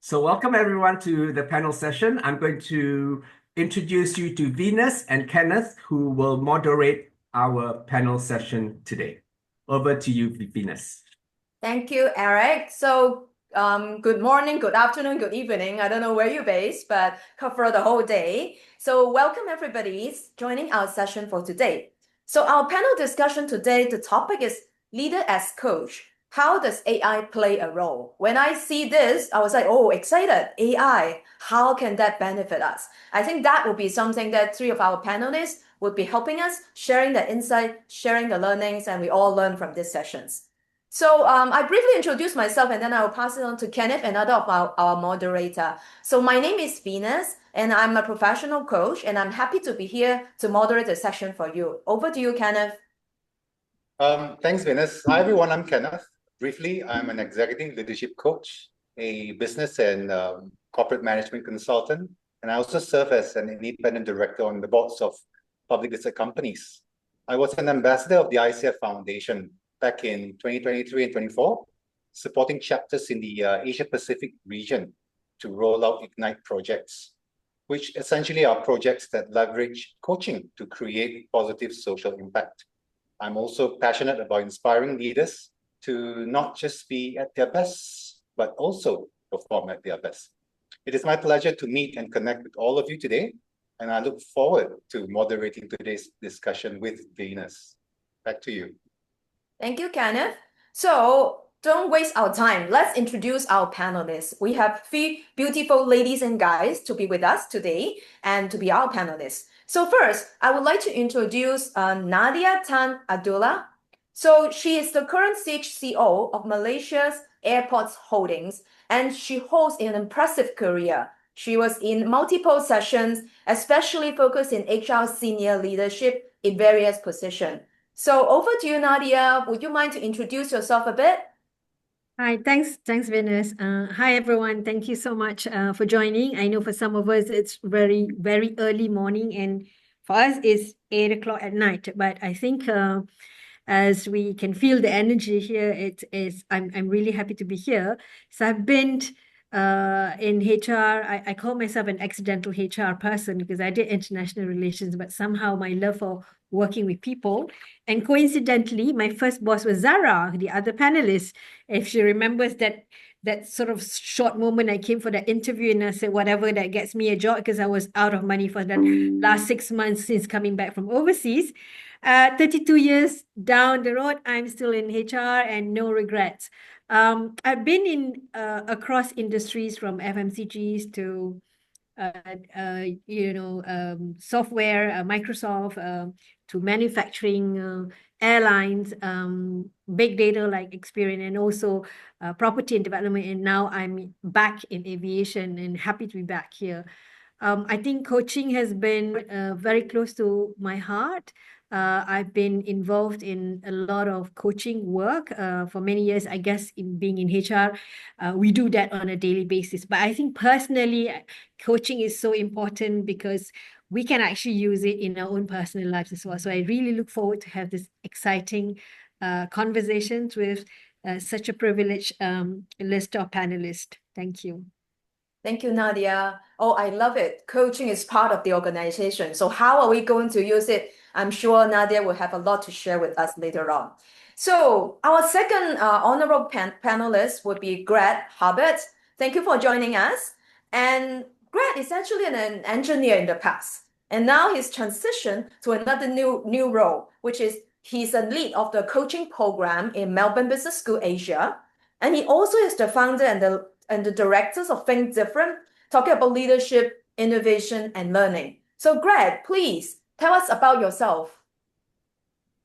So welcome everyone to the panel session. I'm going to introduce you to Venus and Kenneth, who will moderate our panel session today. Over to you, Venus. Thank you, Eric. Good morning, good afternoon, good evening. I don't know where you're based, but cover the whole day. So welcome everybody joining our session for today. So our panel discussion today, the topic is Leader as Coach. How does AI play a role? When I see this, I was like, oh, excited, AI, how can that benefit us? I think that will be something that three of our panelists would be helping us, sharing the insight, sharing the learnings, and we all learn from these sessions. So I briefly introduce myself and then I will pass it on to Kenneth, another of our moderator. So my name is Venus and I'm a professional coach and I'm happy to be here to moderate the session for you. Over to you, Kenneth. Thanks, Venus. Hi, everyone. I'm Kenneth. Briefly, I'm an executive leadership coach, a business and corporate management consultant, and I also serve as an independent director on the boards of public listed companies. I was an ambassador of the ICF Foundation back in 2023 and 24, supporting chapters in the Asia Pacific region to roll out Ignite projects, which essentially are projects that leverage coaching to create positive social impact. I'm also passionate about inspiring leaders to not just be at their best, but also perform at their best. It is my pleasure to meet and connect with all of you today, and I look forward to moderating today's discussion with Venus. Back to you. Thank you, Kenneth. So don't waste our time. Let's introduce our panelists. We have three beautiful ladies and guys to be with us today and to be our panelists. So first, I would like to introduce Nadia Tan Abdullah. So she is the current CHCO of Malaysia's Airports Holdings, and she holds an impressive career. She was in multiple sessions, especially focused in HR senior leadership in various positions. So over to you, Nadia. Would you mind to introduce yourself a bit? Hi, thanks, Venus. Hi, everyone. Thank you so much for joining. I know for some of us, it's very, very early morning, and for us, it's 8 o'clock at night. But I think as we can feel the energy here, I'm really happy to be here. So I've been in HR. I call myself an accidental HR person because I did international relations, but somehow my love for working with people. And coincidentally, my first boss was Zara, the other panelist. If she remembers that sort of short moment I came for that interview and I said, whatever that gets me a job, because I was out of money for the last 6 months since coming back from overseas. 32 years down the road, I'm still in HR and no regrets. I've been in across industries from FMCGs to software, Microsoft, to manufacturing, airlines, big data like Experian, and also property and development. And now I'm back in aviation and happy to be back here. I think coaching has been very close to my heart. I've been involved in a lot of coaching work for many years. I guess in being in HR, we do that on a daily basis. But I think personally, coaching is so important because we can actually use it in our own personal lives as well. So I really look forward to have this exciting conversations with such a privileged list of panelists. Thank you. Thank you, Nadia. Oh, I love it. Coaching is part of the organization. So how are we going to use it? I'm sure Nadia will have a lot to share with us later on. So our second honorable panelist would be Greg Hubbard. Thank you for joining us. And Greg is actually an engineer in the past. And now he's transitioned to another new role, which is he's a lead of the coaching program in Melbourne Business School Asia. And he also is the founder and the directors of Think Different, talking about leadership, innovation, and learning. So Greg, please tell us about yourself.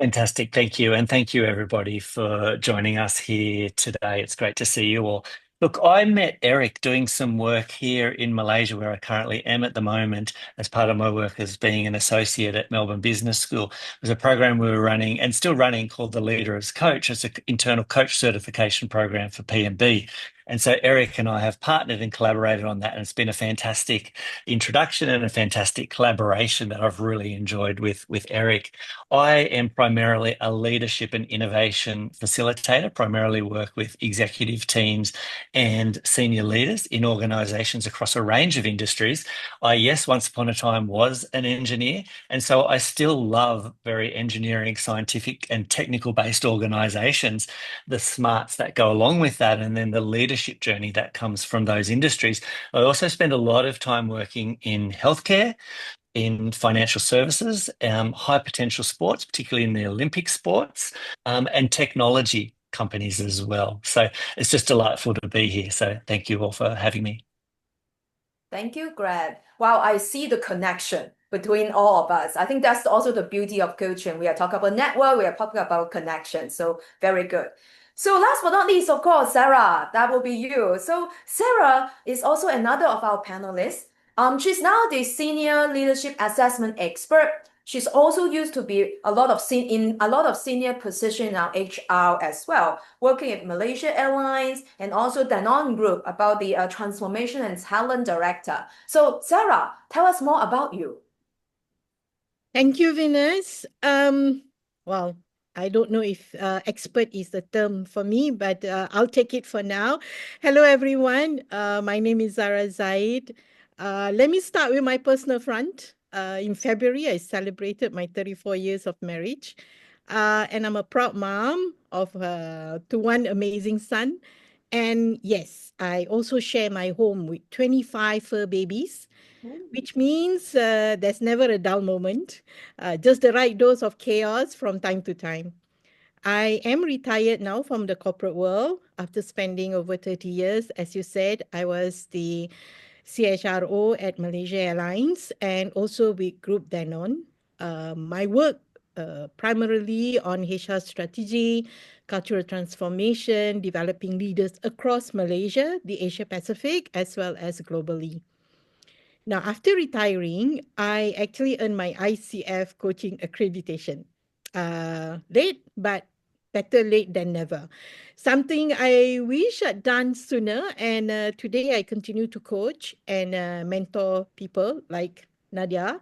Fantastic. Thank you. And thank you, everybody, for joining us here today. It's great to see you all. Look, I met Eric doing some work here in Malaysia, where I currently am at the moment, as part of my work as being an associate at Melbourne Business School. It was a program we were running and still running called the Leader as Coach. It's an internal coach certification program for PMB. And so Eric and I have partnered and collaborated on that. And it's been a fantastic introduction and a fantastic collaboration that I've really enjoyed with Eric. I am primarily a leadership and innovation facilitator, primarily work with executive teams and senior leaders in organizations across a range of industries. I, yes, once upon a time was an engineer, and so I still love very engineering, scientific, and technical based organizations, the smarts that go along with that, and then the leadership journey that comes from those industries. I also spend a lot of time working in healthcare, in financial services, high potential sports, particularly in the Olympic sports, and technology companies as well. So it's just delightful to be here. So thank you all for having me. Thank you, Greg. Wow, I see the connection between all of us. I think that's also the beauty of coaching. We are talking about network, we are talking about connection. So very good. So last but not least, of course, Sarah, that will be you. So Sarah is also another of our panelists. She's now the senior leadership assessment expert. She's also used to be in a lot of senior position in our HR as well, working at Malaysia Airlines and also Danone Group about the transformation and talent director. So Sarah, tell us more about you. Thank you, Venus. Well, I don't know if expert is the term for me, but I'll take it for now. Hello, everyone. My name is Zara Zaid. Let me start with my personal front. In February, I celebrated my 34 years of marriage. And I'm a proud mom to one amazing son. And yes, I also share my home with 25 fur babies, which means there's never a dull moment, just the right dose of chaos from time to time. I am retired now from the corporate world after spending over 30 years. As you said, I was the CHRO at Malaysia Airlines and also with Group Danone. My work primarily on HR strategy, cultural transformation, developing leaders across Malaysia, the Asia Pacific, as well as globally. Now, after retiring, I actually earned my ICF coaching accreditation. Late, but better late than never. Something I wish I'd done sooner. And today I continue to coach and mentor people like Nadia,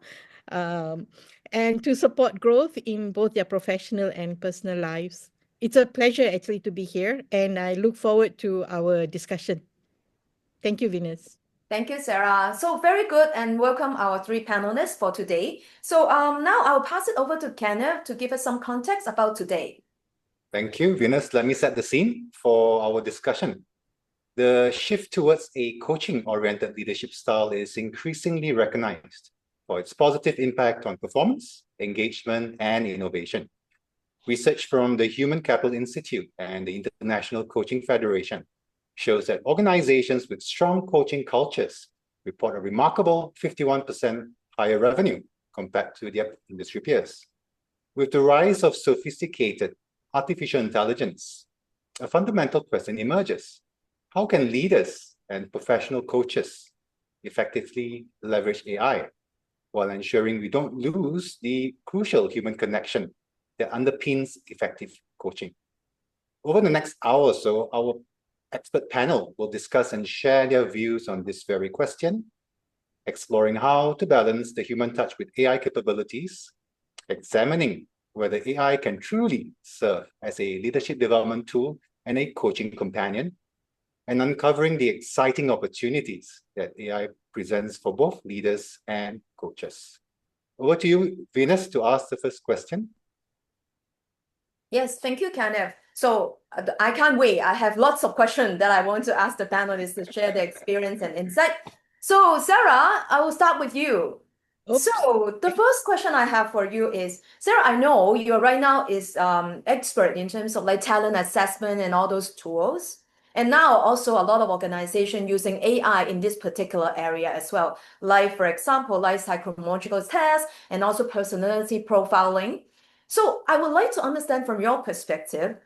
and to support growth in both their professional and personal lives. It's a pleasure actually to be here, and I look forward to our discussion. Thank you, Venus. Thank you, Sarah. So very good, and welcome our three panelists for today. So now I'll pass it over to Kenneth to give us some context about today. Thank you, Venus. Let me set the scene for our discussion. The shift towards a coaching-oriented leadership style is increasingly recognized for its positive impact on performance, engagement, and innovation. Research from the Human Capital Institute and the International Coaching Federation shows that organizations with strong coaching cultures report a remarkable 51% higher revenue compared to their industry peers. With the rise of sophisticated artificial intelligence, a fundamental question emerges. How can leaders and professional coaches effectively leverage AI while ensuring we don't lose the crucial human connection that underpins effective coaching? Over the next hour or so, our expert panel will discuss and share their views on this very question, exploring how to balance the human touch with AI capabilities, examining whether AI can truly serve as a leadership development tool and a coaching companion, and uncovering the exciting opportunities that AI presents for both leaders and coaches. Over to you, Venus, to ask the first question. Yes, thank you, Kenneth. So I can't wait. I have lots of questions that I want to ask the panelists to share their experience and insight. So Sarah, I will start with you. Oops. So the first question I have for you is, Sarah, I know you're right now is expert in terms of like talent assessment and all those tools. And now also a lot of organizations using AI in this particular area as well. Like, for example, like psychological tests and also personality profiling. So I would like to understand from your perspective,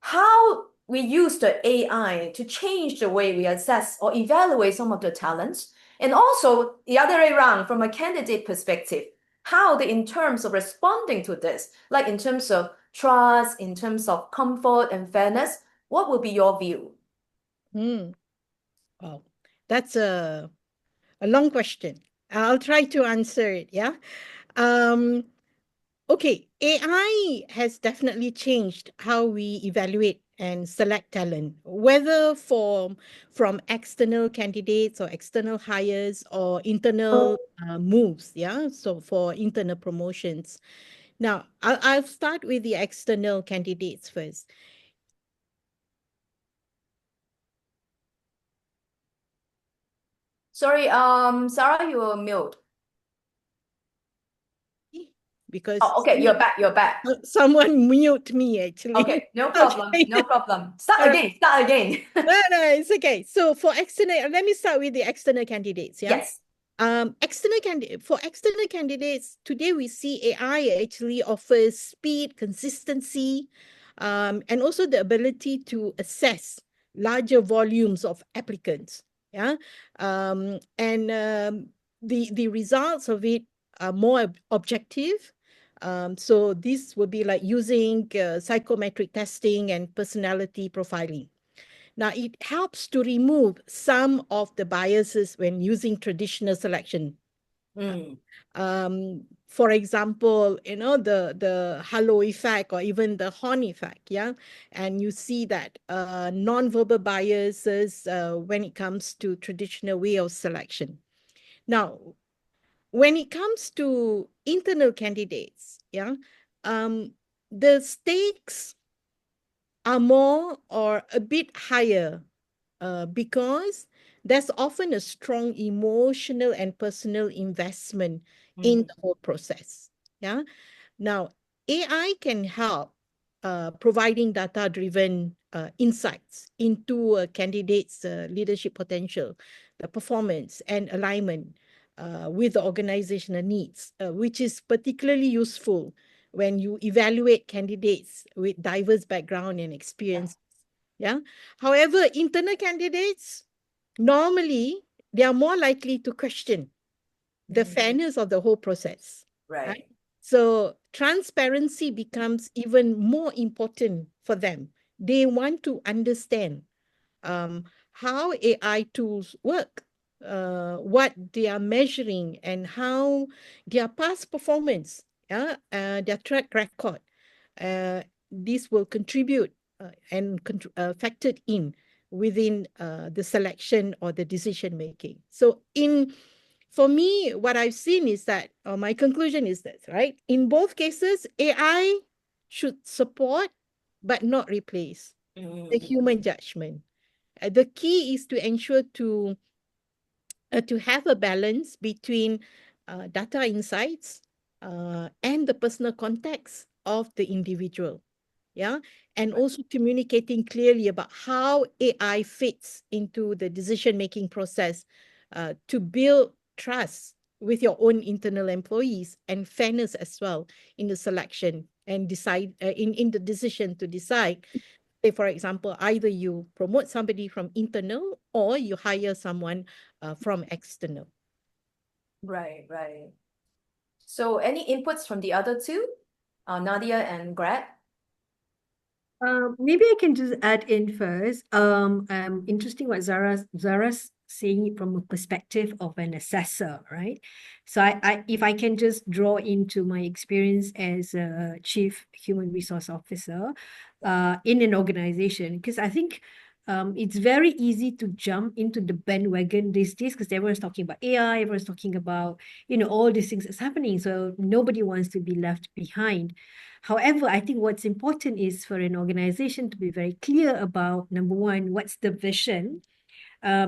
how we use the AI to change the way we assess or evaluate some of the talents. And also the other way around, from a candidate perspective, how they, in terms of responding to this, like in terms of trust, in terms of comfort and fairness, what will be your view? Wow, that's a long question. I'll try to answer it. Yeah. Um, okay, AI has definitely changed how we evaluate and select talent, whether from external candidates or external hires or internal moves. Yeah, so for internal promotions. Now, I'll start with the external candidates first. Sorry, Sarah, you were mute. Because Oh, okay, you're back. You're back. someone mute me actually. Okay, no problem. Okay. No problem. Start again. Start again. No, it's okay. So for external, let me start with the external candidates. Yeah. Yes. For external candidates, today we see AI actually offers speed, consistency, and also the ability to assess larger volumes of applicants. Yeah. And the results of it are more objective. So this would be like using psychometric testing and personality profiling. Now, it helps to remove some of the biases when using traditional selection. For example, the halo effect or even the horn effect, yeah? And you see that non-verbal biases when it comes to traditional way of selection. Now, when it comes to internal candidates, yeah, the stakes are more or a bit higher because there's often a strong emotional and personal investment in the whole process. Yeah. Now, AI can help providing data-driven insights into a candidate's leadership potential, the performance and alignment with the organizational needs, which is particularly useful when you evaluate candidates with diverse background and experience. Yeah. However, internal candidates, normally, they are more likely to question the fairness of the whole process. Right. So transparency becomes even more important for them. They want to understand how AI tools work, what they are measuring, and how their past performance, their track record, this will contribute and factored in within the selection or the decision making. So for me, what I've seen is that, my conclusion is this, right? In both cases, AI should support but not replace the human judgment. The key is to ensure to have a balance between data insights and the personal context of the individual. Yeah. And also communicating clearly about how AI fits into the decision-making process to build trust with your own internal employees and fairness as well in the selection and decide in the decision to decide. Say, for example, either you promote somebody from internal or you hire someone from external. Right, right. So any inputs from the other two, Nadia and Greg? Maybe I can just add in first. Interesting what Zara's saying it from a perspective of an assessor, right? So if I can just draw into my experience as a chief human resource officer, in an organization, because I think it's very easy to jump into the bandwagon these days because everyone's talking about AI, everyone's talking about, all these things that's happening. So nobody wants to be left behind. However, I think what's important is for an organization to be very clear about, number one, what's the vision?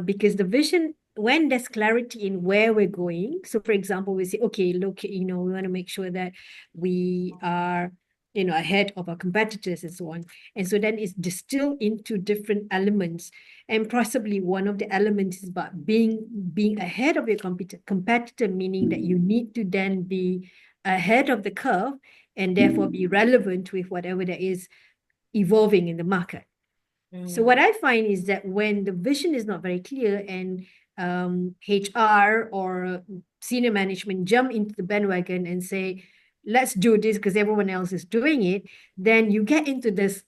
Because the vision, when there's clarity in where we're going, so for example, we say, okay, look, we want to make sure that we are, ahead of our competitors and so on. And so then it's distilled into different elements. And possibly one of the elements is about being ahead of your competitor, meaning that you need to then be ahead of the curve and therefore be relevant with whatever that is evolving in the market. So what I find is that when the vision is not very clear and HR or senior management jump into the bandwagon and say, let's do this because everyone else is doing it, then you get into this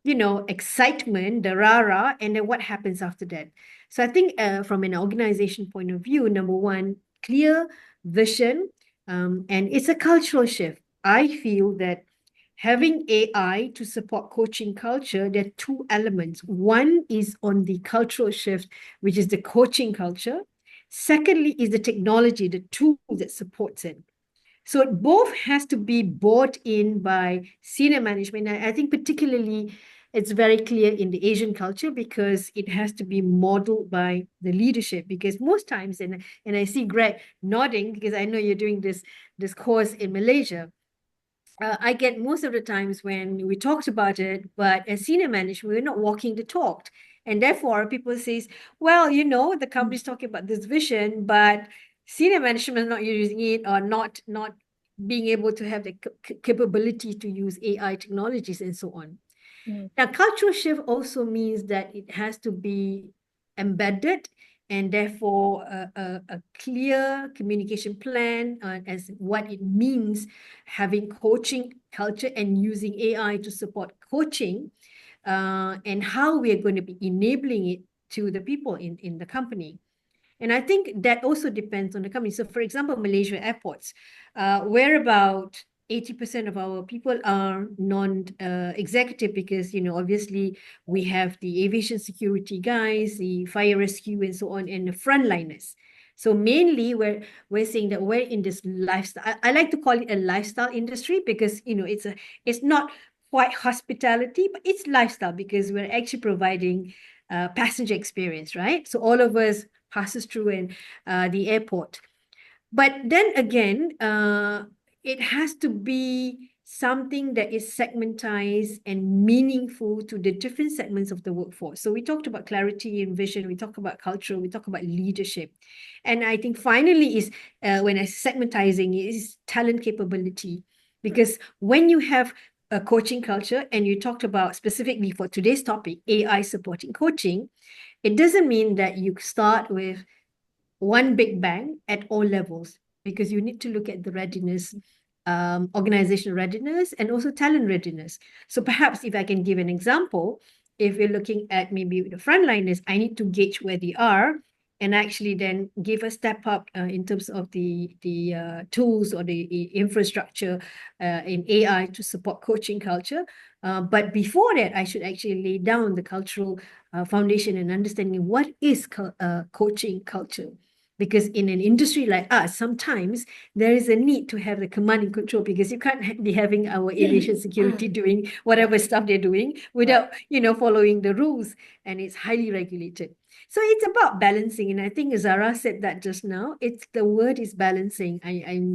excitement, the rah-rah, and then what happens after that. So I think from an organization point of view, number one, clear vision, and it's a cultural shift. I feel that having AI to support coaching culture, there are two elements. One is on the cultural shift, which is the coaching culture. Secondly, is the technology, the tool that supports it. So it both has to be bought in by senior management. I think particularly it's very clear in the Asian culture because it has to be modeled by the leadership. Because most times, and I see Greg nodding because I know you're doing this course in Malaysia. I get most of the times when we talked about it, but as senior management, we're not walking the talk. And therefore, people says, well, the company's talking about this vision, but senior management is not using it or not being able to have the capability to use AI technologies and so on. Now, cultural shift also means that it has to be embedded and therefore a clear communication plan as what it means having coaching culture and using AI to support coaching and how we are going to be enabling it to the people in the company. And I think that also depends on the company. So for example, Malaysia airports, where about 80% of our people are non-executive because, obviously we have the aviation security guys, the fire rescue and so on, and the frontliners. So mainly we're saying that we're in this lifestyle. I like to call it a lifestyle industry because, it's not quite hospitality, but it's lifestyle because we're actually providing passenger experience, right? So all of us passes through the airport. But then again, it has to be something that is segmentized and meaningful to the different segments of the workforce. So we talked about clarity and vision, we talk about culture, we talk about leadership. And I think finally is when I segmentizing is talent capability. Because when you have a coaching culture and you talked about specifically for today's topic, AI supporting coaching, it doesn't mean that you start with one big bang at all levels because you need to look at the readiness, organizational readiness, and also talent readiness. So perhaps if I can give an example, if you're looking at maybe the frontliners, I need to gauge where they are and actually then give a step up in terms of the tools or the infrastructure in AI to support coaching culture. But before that, I should actually lay down the cultural foundation and understanding what is coaching culture. Because in an industry like us, sometimes there is a need to have the command and control because you can't be having our aviation security doing whatever stuff they're doing without, following the rules, and it's highly regulated. So it's about balancing. And I think Zara said that just now. The word is balancing.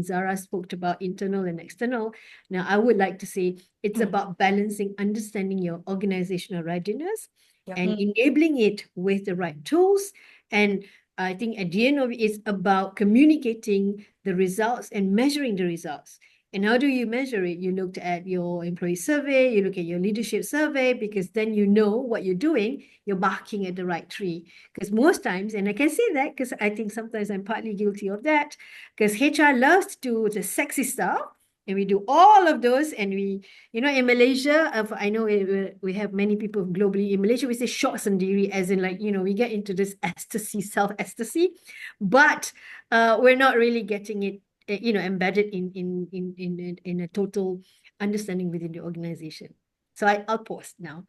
Zara spoke about internal and external. Now, I would like to say it's about balancing, understanding your organizational readiness and enabling it with the right tools. And I think at the end of it, it's about communicating the results and measuring the results. And how do you measure it? You looked at your employee survey, you look at your leadership survey, because then you know what you're doing, you're barking at the right tree. Because most times, and I can say that because I think sometimes I'm partly guilty of that, because HR loves to do the sexy stuff, and we do all of those, and we, in Malaysia, I know we have many people globally. In Malaysia, we say shock sendiri, as in like, we get into this ecstasy, self-ecstasy, but we're not really getting it, embedded in a total understanding within the organization. So I'll pause now.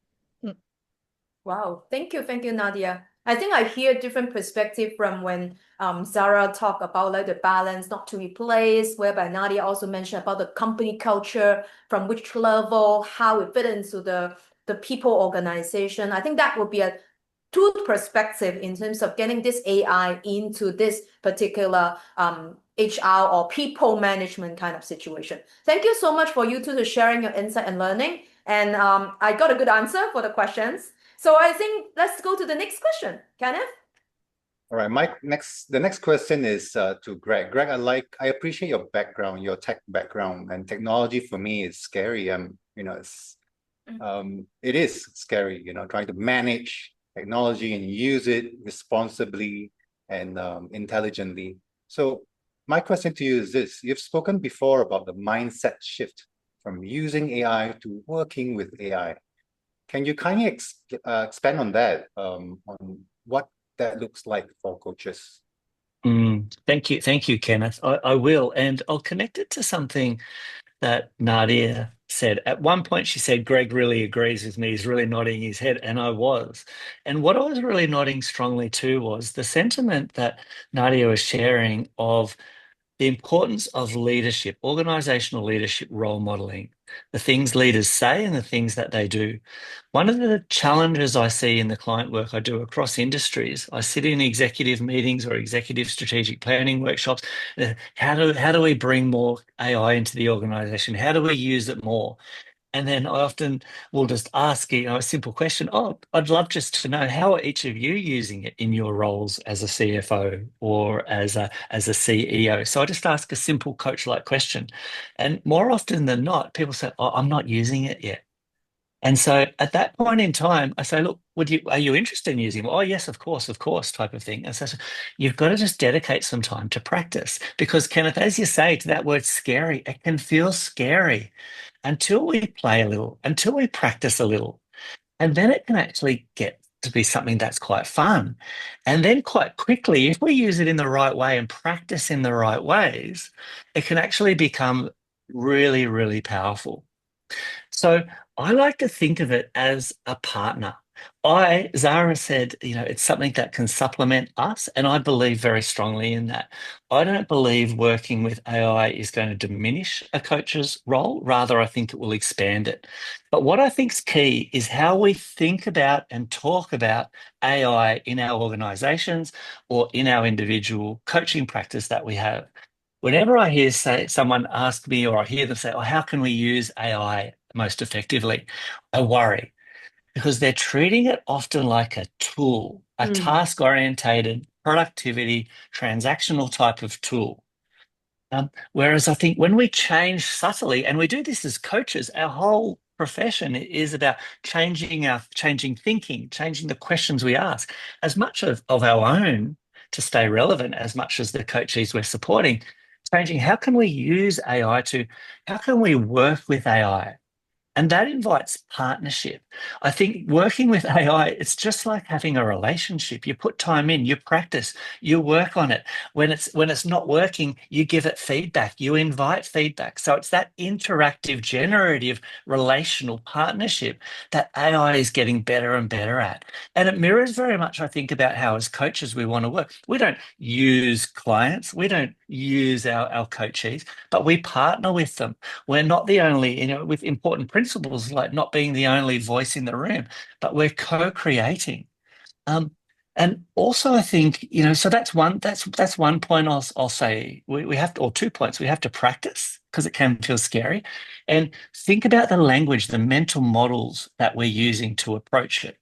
Wow, thank you, Nadia. I think I hear different perspective from when Zara talked about like the balance not to replace, whereby Nadia also mentioned about the company culture, from which level, how it fit into the people organization. I think that would be a two perspective in terms of getting this AI into this particular HR or people management kind of situation. Thank you so much for you two to sharing your insight and learning. And I got a good answer for the questions. So I think let's go to the next question. Kenneth? All right, the next question is to Greg. Greg, I appreciate your background, your tech background, and technology for me is scary. It is scary, trying to manage technology and use it responsibly and intelligently. So my question to you is this: you've spoken before about the mindset shift from using AI to working with AI. Can you kindly expand on that, on what that looks like for coaches? Thank you, Kenneth. I will, and I'll connect it to something that Nadia said. At one point, she said, Greg really agrees with me. He's really nodding his head, and I was. And what I was really nodding strongly to was the sentiment that Nadia was sharing of the importance of leadership, organizational leadership, role modeling, the things leaders say and the things that they do. One of the challenges I see in the client work I do across industries, I sit in executive meetings or executive strategic planning workshops. How do we bring more AI into the organization? How do we use it more? And then I often will just ask, a simple question. Oh, I'd love just to know, how are each of you using it in your roles as a CFO or as a CEO? So I just ask a simple coach-like question. And more often than not, people say, oh, I'm not using it yet. And so at that point in time, I say, look, are you interested in using it? Oh, yes, of course, type of thing. And so you've got to just dedicate some time to practice because, Kenneth, as you say, to that word scary, it can feel scary until we play a little, until we practice a little. And then it can actually get to be something that's quite fun. And then quite quickly, if we use it in the right way and practice in the right ways, it can actually become really, really powerful. So I like to think of it as a partner. Zara said, it's something that can supplement us, and I believe very strongly in that. I don't believe working with AI is going to diminish a coach's role. Rather, I think it will expand it. But what I think is key is how we think about and talk about AI in our organizations or in our individual coaching practice that we have. Whenever I hear someone ask me, or I hear them say, oh, how can we use AI most effectively? I worry because they're treating it often like a tool, a task-orientated, productivity, transactional type of tool. Whereas I think when we change subtly, and we do this as coaches, our whole profession is about changing thinking, changing the questions we ask, as much of our own to stay relevant, as much as the coaches we're supporting, changing how can we use AI how can we work with AI? And that invites partnership. I think working with AI, it's just like having a relationship. You put time in, you practice, you work on it. When it's not working, you give it feedback, you invite feedback. So it's that interactive, generative, relational partnership that AI is getting better and better at. And it mirrors very much, I think, about how as coaches we want to work. We don't use clients, we don't use our coachees, but we partner with them. We're not the only, with important principles like not being the only voice in the room, but we're co-creating. And also, I think, so that's one point I'll say. We have to, or 2 points. We have to practice because it can feel scary, and think about the language, the mental models that we're using to approach it.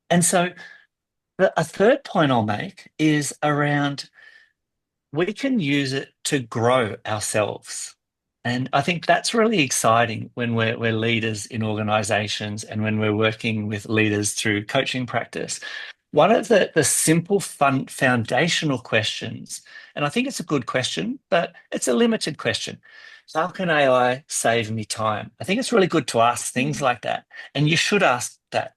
And so, a third point I'll make is around we can use it to grow ourselves. And I think that's really exciting when we're leaders in organizations and when we're working with leaders through coaching practice. One of the simple, fun, foundational questions, and I think it's a good question, but it's a limited question. How can AI save me time? I think it's really good to ask things like that, and you should ask that.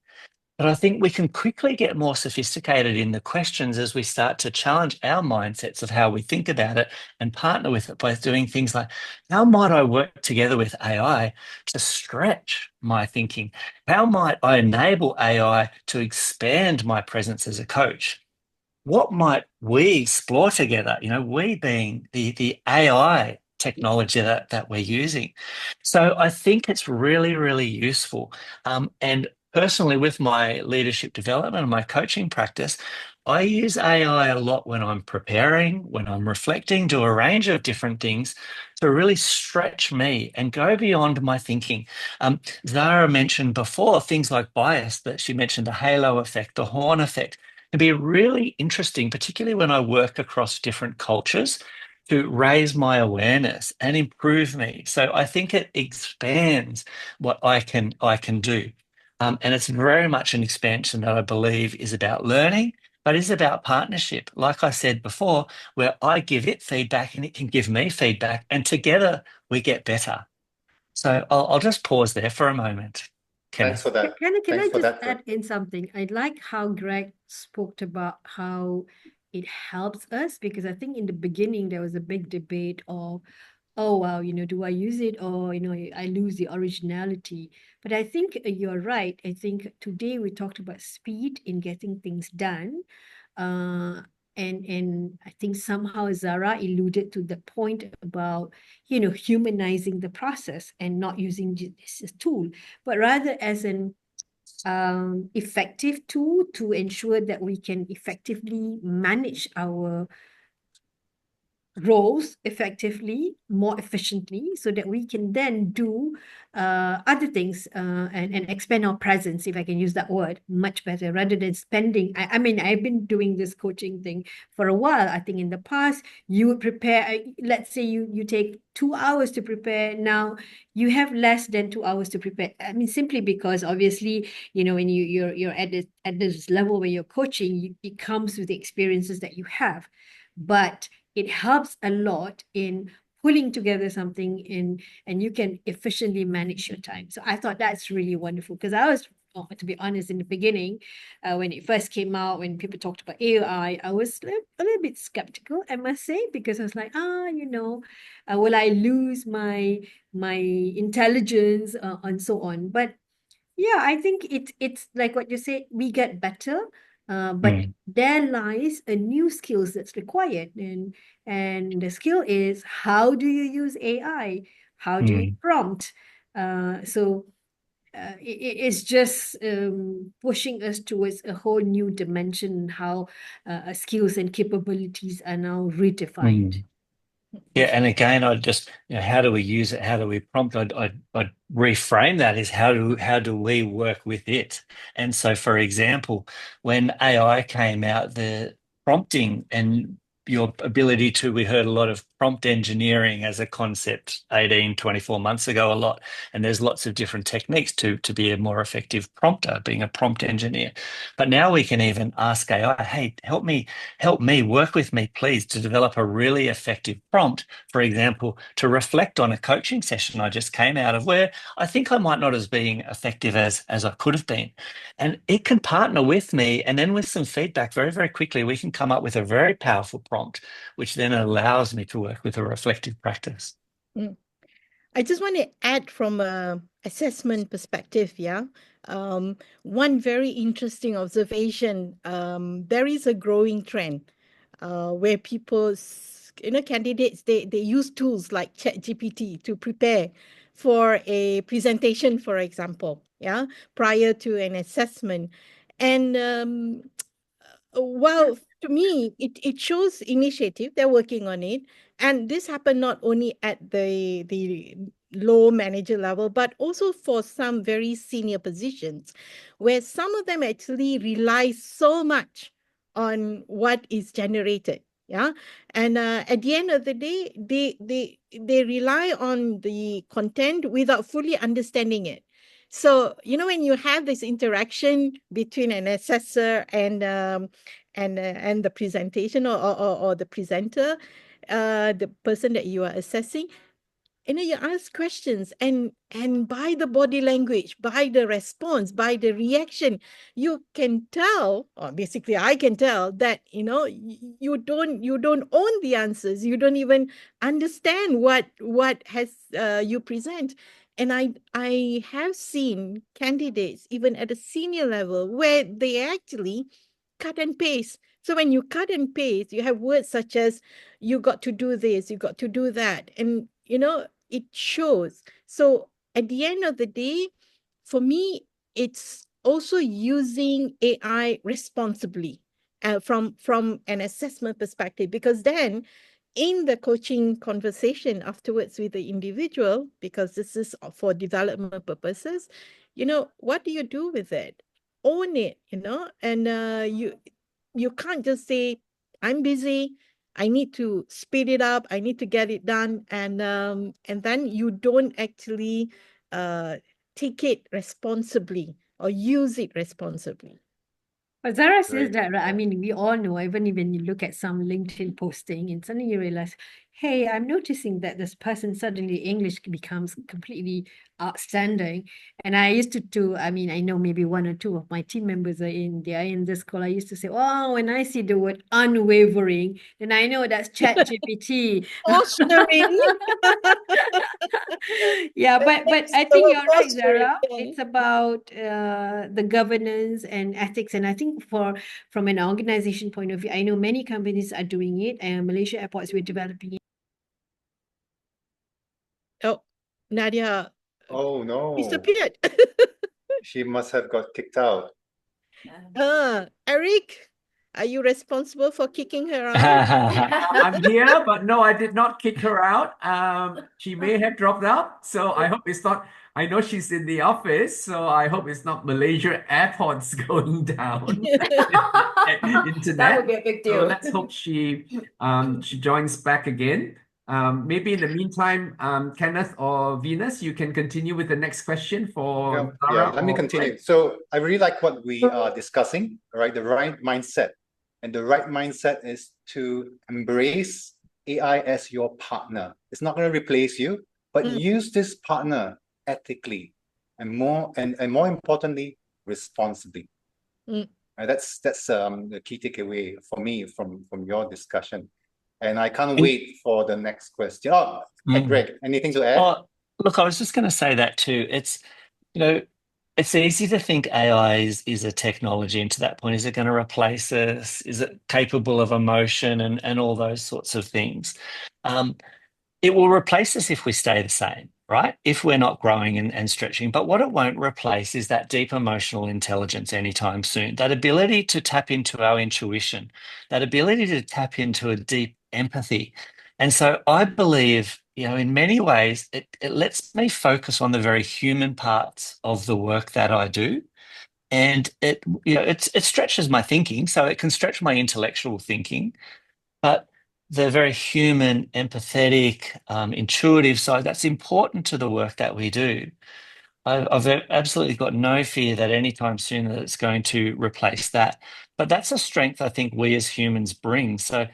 But I think we can quickly get more sophisticated in the questions as we start to challenge our mindsets of how we think about it and partner with it by doing things like, how might I work together with AI to stretch my thinking? How might I enable AI to expand my presence as a coach? What might we explore together? We being the AI technology that we're using. So I think it's really, really useful. And personally, with my leadership development and my coaching practice, I use AI a lot when I'm preparing, when I'm reflecting, do a range of different things to really stretch me and go beyond my thinking. Zara mentioned before things like bias, that she mentioned the halo effect, the horn effect. Can be really interesting, particularly when I work across different cultures, to raise my awareness and improve me. So I think it expands what I can do. And it's very much an expansion that I believe is about learning, but is about partnership. Like I said before, where I give it feedback and it can give me feedback, and together we get better. So I'll just pause there for a moment. Thanks Kenneth. for that. Can I Thanks for just that. add in something? I like how Greg spoke about how it helps us, because I think in the beginning there was a big debate of, oh, wow, do I use it, or, I lose the originality. But I think you're right. I think today we talked about speed in getting things done. And I think somehow Zara alluded to the point about, humanizing the process and not using this as a tool, but rather as an effective tool to ensure that we can effectively manage our roles effectively, more efficiently, so that we can then do other things and expand our presence, if I can use that word, much better, rather than spending. I mean, I've been doing this coaching thing for a while. I think in the past, you would prepare, let's say you take 2 hours to prepare. Now you have less than 2 hours to prepare. I mean, simply because obviously, when you're at this level where you're coaching, it comes with the experiences that you have. But it helps a lot in pulling together something and you can efficiently manage your time. So I thought that's really wonderful, because I was, to be honest, in the beginning, when it first came out, when people talked about AI, I was a little bit skeptical, I must say, because I was like, will I lose my intelligence and so on. But yeah, I think it's like what you said, we get better, but there lies a new skills that's required, and the skill is, how do you use AI? How do you prompt? It's just pushing us towards a whole new dimension, how skills and capabilities are now redefined. Yeah, and again, I just, how do we use it? How do we prompt? I'd reframe that as how do we work with it? And so, for example, when AI came out, the prompting and your ability to, we heard a lot of prompt engineering as a concept 18, 24 months ago, a lot. And there's lots of different techniques to be a more effective prompter, being a prompt engineer. But now we can even ask AI, hey, help me, work with me, please, to develop a really effective prompt, for example, to reflect on a coaching session I just came out of where I think I might not as being effective as I could have been. And it can partner with me, and then with some feedback very, very quickly, we can come up with a very powerful prompt, which then allows me to work with a reflective practice. I just want to add from a assessment perspective, one very interesting observation. There is a growing trend where people, candidates, they use tools like ChatGPT to prepare for a presentation, for example, prior to an assessment. And well, to me, it shows initiative. They're working on it. And this happened not only at the low manager level, but also for some very senior positions, where some of them actually rely so much on what is generated. And at the end of the day, they rely on the content without fully understanding it. So, when you have this interaction between an assessor and the presentation or the presenter, the person that you are assessing, you ask questions, and by the body language, by the response, by the reaction, you can tell, or basically I can tell, that you don't own the answers. You don't even understand what has you present. And I have seen candidates even at a senior level where they actually cut and paste. So when you cut and paste, you have words such as, you got to do this, you got to do that. And, it shows. So at the end of the day, for me, it's also using AI responsibly from an assessment perspective, because then in the coaching conversation afterwards with the individual, because this is for development purposes, what do you do with it? Own it, and you can't just say, I'm busy, I need to speed it up, I need to get it done, and then you don't actually take it responsibly or use it responsibly. But Zara says Great. that, right? I mean, we all know, even when you look at some LinkedIn posting, and suddenly you realize, hey, I'm noticing that this person suddenly English becomes completely outstanding. And I used I mean, I know maybe one or two of my team members they are in this call. I used to say, oh, when I see the word unwavering, then I know that's GPT. Posturing. Yeah, but I That's the think word you're right, posturing. Zara. Yeah. It's about the governance and ethics. And I think from an organization point of view, I know many companies are doing it, and Malaysia Airports, we're developing it. Oh, Nadia Oh no, disappeared. she must have got kicked out. Eric, are you responsible for kicking her out? I'm here, but no, I did not kick her out. She may have dropped out, so I hope it's not. I know she's in the office, so I hope it's not Malaysia airports going down at internet. That would be a big So deal. let's hope she joins back again. Maybe in the meantime, Kenneth or Venus, you can continue with the next question for Zara Let me or continue. Greg. So I really like what we are discussing, right? The right mindset. And the right mindset is to embrace AI as your partner. It's not going to replace you, but use this partner ethically and more importantly, responsibly. That's the key takeaway for me from your discussion. And I can't wait for the next question. Oh, Greg, anything to add? Oh, look, I was just going to say that too. It's, you know, it's easy to think AI is a technology, and to that point, is it going to replace us? Is it capable of emotion and all those sorts of things? It will replace us if we stay the same, right? If we're not growing and stretching. But what it won't replace is that deep emotional intelligence anytime soon, that ability to tap into our intuition, that ability to tap into a deep empathy. And so I believe, in many ways, it lets me focus on the very human parts of the work that I do. And it stretches my thinking, so it can stretch my intellectual thinking, but the very human, empathetic, intuitive side, that's important to the work that we do. I've absolutely got no fear that anytime soon that it's going to replace that. But that's a strength I think we as humans bring. So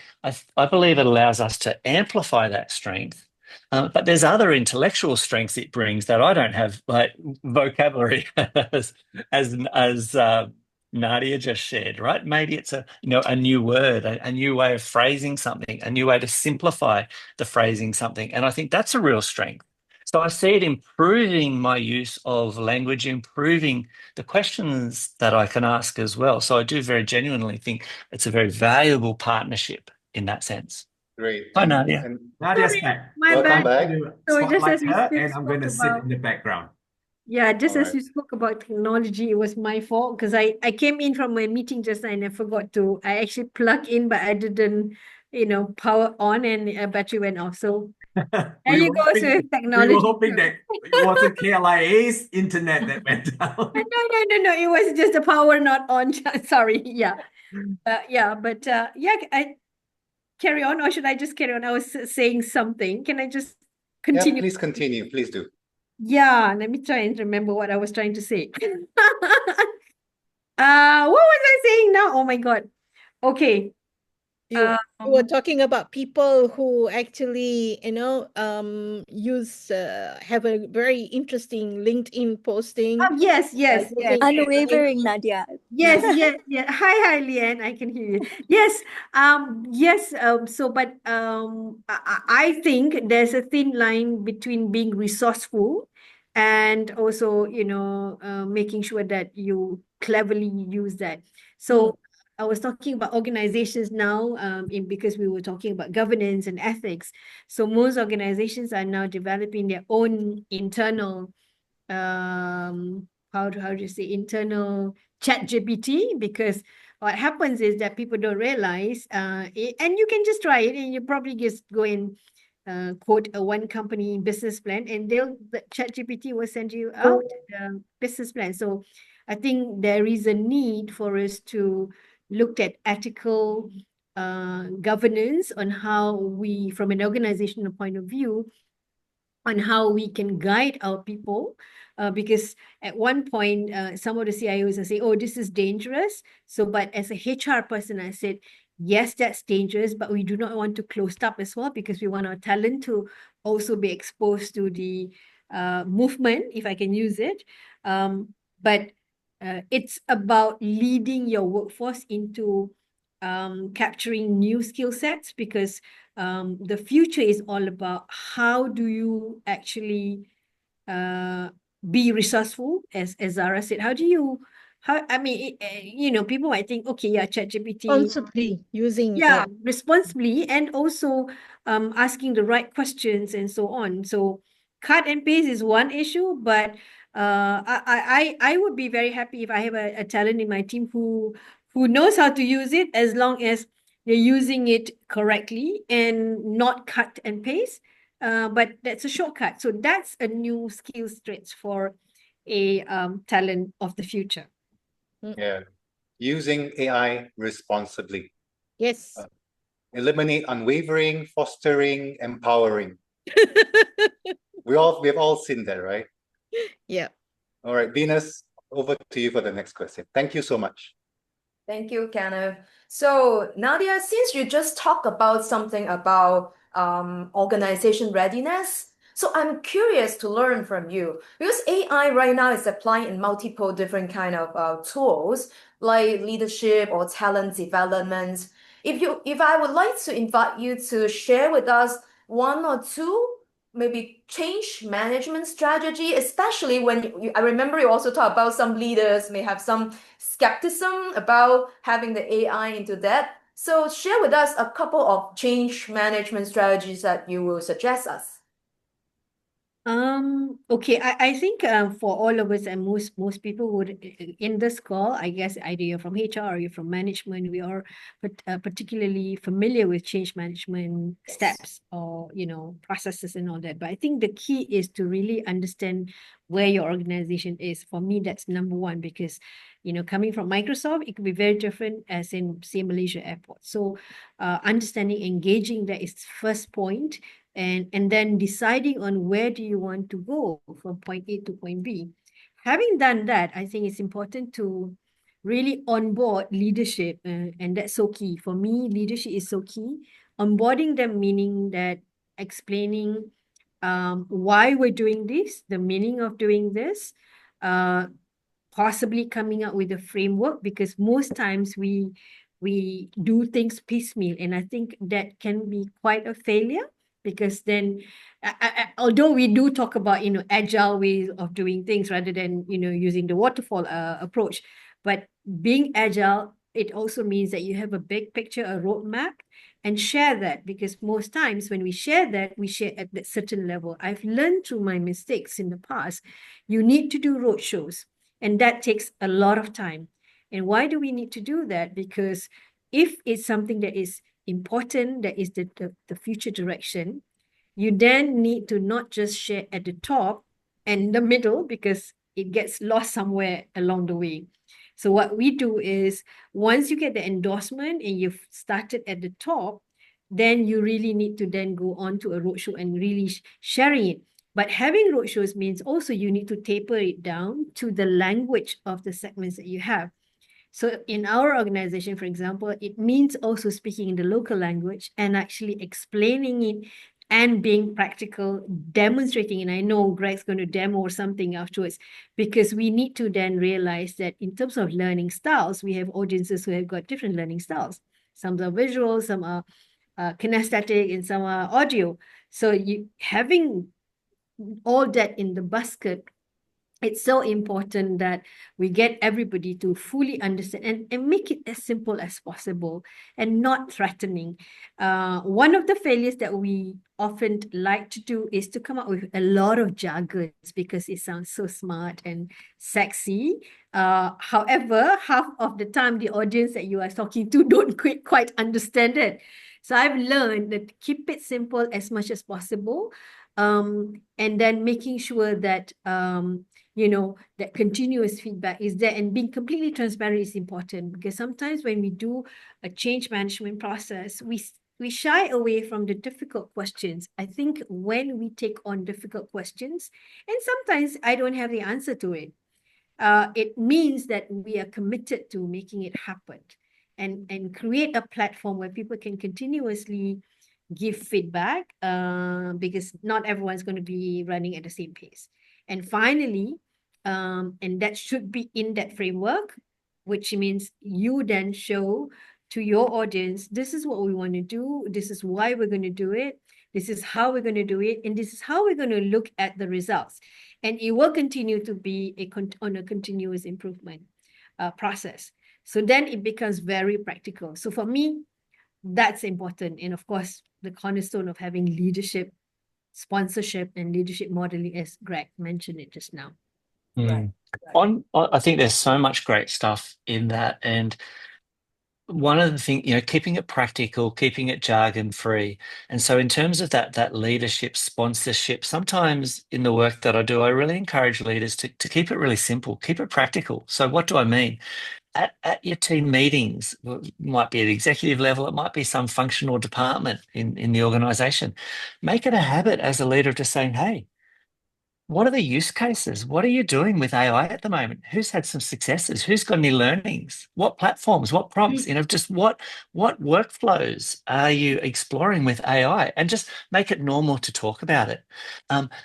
I believe it allows us to amplify that strength. But there's other intellectual strengths it brings that I don't have, like vocabulary, as Nadia just shared, right? Maybe it's a new word, a new way of phrasing something, a new way to simplify the phrasing something, and I think that's a real strength. So I see it improving my use of language, improving the questions that I can ask as well. So I do very genuinely think it's a very valuable partnership in that sense. Great. Hi, Nadia. And Nadia's back. My welcome bad. back. I'm going to So just spotlight as we her, spoke and I'm going to sit about- in the background. Yeah, just All as right. you spoke about technology, it was my fault because I came in from my meeting just now and I forgot to. I actually plug in, but I didn't, power on, and a battery went off. So there We you were go hoping- with We technology. were hoping that it wasn't KLIA's internet that went down. No, it was just the power not on. Sorry, yeah. But I carry on, or should I just carry on? I was saying something. Can I just Yeah, continue? please continue. Please do. Yeah, let me try and remember what I was trying to say. What was I saying now? Oh my God. Okay. You were talking about people who actually, have a very interesting LinkedIn posting. Yes. Unwavering, Nadia. Yes. Hi, Leanne. I can hear you. Yes. Yes. But I think there's a thin line between being resourceful and also, making sure that you cleverly use that. So I was talking about organizations now, because we were talking about governance and ethics. So most organizations are now developing their own internal, how do you say, internal chat GPT, because what happens is that people don't realize, and you can just try it, and you probably just go and quote a one company business plan, and the chat GPT will send you out the business plan. So I think there is a need for us to look at ethical governance on how we, from an organizational point of view, on how we can guide our people, because at one point, some of the CIOs are saying, oh, this is dangerous. So, but as a HR person, I said, Yes, that's dangerous, but we do not want to close up as well because we want our talent to also be exposed to the movement, if I can use it. But it's about leading your workforce into capturing new skill sets, because the future is all about how do you actually be resourceful, as Zara said. How do you, I mean, people might think, okay, yeah, ChatGPT, Responsibly using yeah, it. responsibly, and also asking the right questions and so on. So cut and paste is one issue, but I would be very happy if I have a talent in my team who knows how to use it, as long as they're using it correctly and not cut and paste. But that's a shortcut. So that's a new skill stretch for a talent of the future. Yeah. Using AI responsibly. Yes. Eliminate unwavering, fostering, empowering. We have all seen that, right? Yeah. All right, Venus, over to you for the next question. Thank you so much. Thank you, Kenneth. So Nadia, since you just talked about something about organization readiness, so I'm curious to learn from you, because AI right now is applying in multiple different kind of tools like leadership or talent development. If I would like to invite you to share with us one or two maybe change management strategy, especially when I remember you also talked about some leaders may have some skepticism about having the AI into that. So share with us a couple of change management strategies that you will suggest us. Okay, I think for all of us, and most people would in this call, I guess either you're from HR or you're from management, we are particularly familiar with change management steps or processes and all that. But I think the key is to really understand where your organization is. For me, that's number one, because coming from Microsoft, it could be very different as in, say, Malaysia Airport. So understanding, engaging, that is first point. And then deciding on where do you want to go from point A to point B. Having done that, I think it's important to really onboard leadership, and that's so key. For me, leadership is so key. Onboarding them, meaning that explaining why we're doing this, the meaning of doing this, possibly coming up with a framework, because most times we do things piecemeal, and I think that can be quite a failure. Because then, although we do talk about agile ways of doing things rather than using the waterfall approach, but being agile, it also means that you have a big picture, a roadmap, and share that. Because most times when we share that, we share at that certain level. I've learned through my mistakes in the past, you need to do roadshows, and that takes a lot of time. And why do we need to do that? Because if it's something that is important, that is the future direction, you then need to not just share at the top and the middle, because it gets lost somewhere along the way. So what we do is, once you get the endorsement and you've started at the top, then you really need to then go on to a roadshow and really sharing it. But having roadshows means also you need to taper it down to the language of the segments that you have. So in our organization, for example, it means also speaking in the local language and actually explaining it and being practical, demonstrating. And I know Greg's going to demo something afterwards, because we need to then realize that in terms of learning styles, we have audiences who have got different learning styles. Some are visual, some are kinesthetic, and some are audio. So you having all that in the basket, it's so important that we get everybody to fully understand and make it as simple as possible and not threatening. One of the failures that we often like to do is to come up with a lot of jargons, because it sounds so smart and sexy. However, half of the time, the audience that you are talking to don't quite understand it. So I've learned that keep it simple as much as possible. And then making sure that that continuous feedback is there, and being completely transparent is important. Because sometimes when we do a change management process, we shy away from the difficult questions. I think when we take on difficult questions, and sometimes I don't have the answer to it, it means that we are committed to making it happen. and create a platform where people can continuously give feedback, because not everyone's going to be running at the same pace. And finally, and that should be in that framework, which means you then show to your audience, this is what we want to do, this is why we're going to do it, this is how we're going to do it, and this is how we're going to look at the results. And it will continue to be on a continuous improvement process. So then it becomes very practical. So for me, that's important. And of course, the cornerstone of having leadership, sponsorship, and leadership modeling, as Greg mentioned it just now. Right. I think there's so much great stuff in that. And one of the things, keeping it practical, keeping it jargon free. And so in terms of that leadership, sponsorship, sometimes in the work that I do, I really encourage leaders to keep it really simple, keep it practical. So what do I mean? At your team meetings, it might be at executive level, it might be some functional department in the organization. Make it a habit as a leader of just saying, hey, what are the use cases? What are you doing with AI at the moment? Who's had some successes? Who's got any learnings? What platforms? What prompts? Just what workflows are you exploring with AI? And just make it normal to talk about it.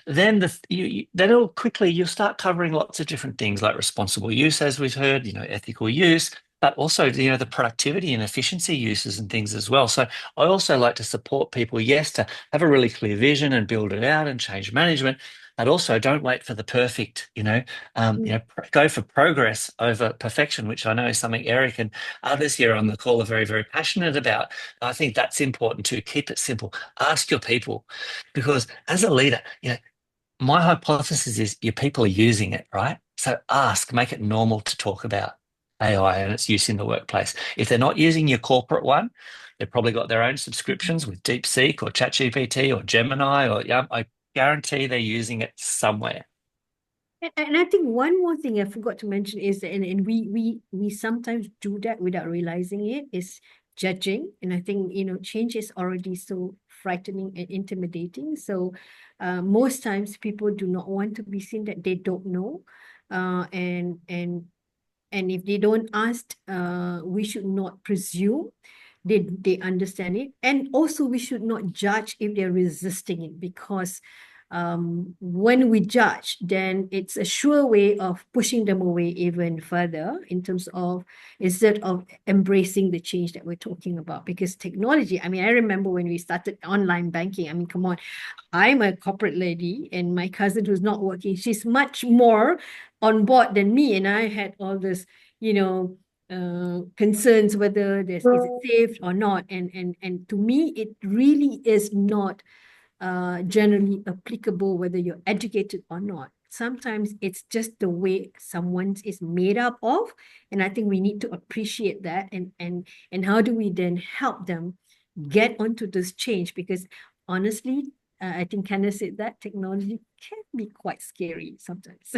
Then you'll start covering lots of different things like responsible use, as we've heard, ethical use, but also the productivity and efficiency uses and things as well. So I also like to support people, yes, to have a really clear vision and build it out and change management. But also don't wait for the perfect, go for progress over perfection, which I know is something Eric and others here on the call are very, very passionate about. I think that's important too. Keep it simple. Ask your people, because as a leader, my hypothesis is your people are using it, right? So ask, make it normal to talk about AI and its use in the workplace. If they're not using your corporate one, they've probably got their own subscriptions with DeepSeek or ChatGPT or Gemini, or I guarantee they're using it somewhere. And I think one more thing I forgot to mention is that, and we sometimes do that without realizing it, is judging. And I think, change is already so frightening and intimidating. So most times people do not want to be seen that they don't know. And if they don't ask, we should not presume they understand it. And also we should not judge if they're resisting it, because when we judge, then it's a sure way of pushing them away even further instead of embracing the change that we're talking about. Because technology, I remember when we started online banking, come on, I'm a corporate lady, and my cousin who's not working, she's much more on board than me, and I had all this, concerns whether is it safe or not, and to me it really is not generally applicable whether you're educated or not. Sometimes it's just the way someone is made up of, and I think we need to appreciate that, and how do we then help them get onto this change? Because honestly, I think Kenneth said that technology can be quite scary sometimes.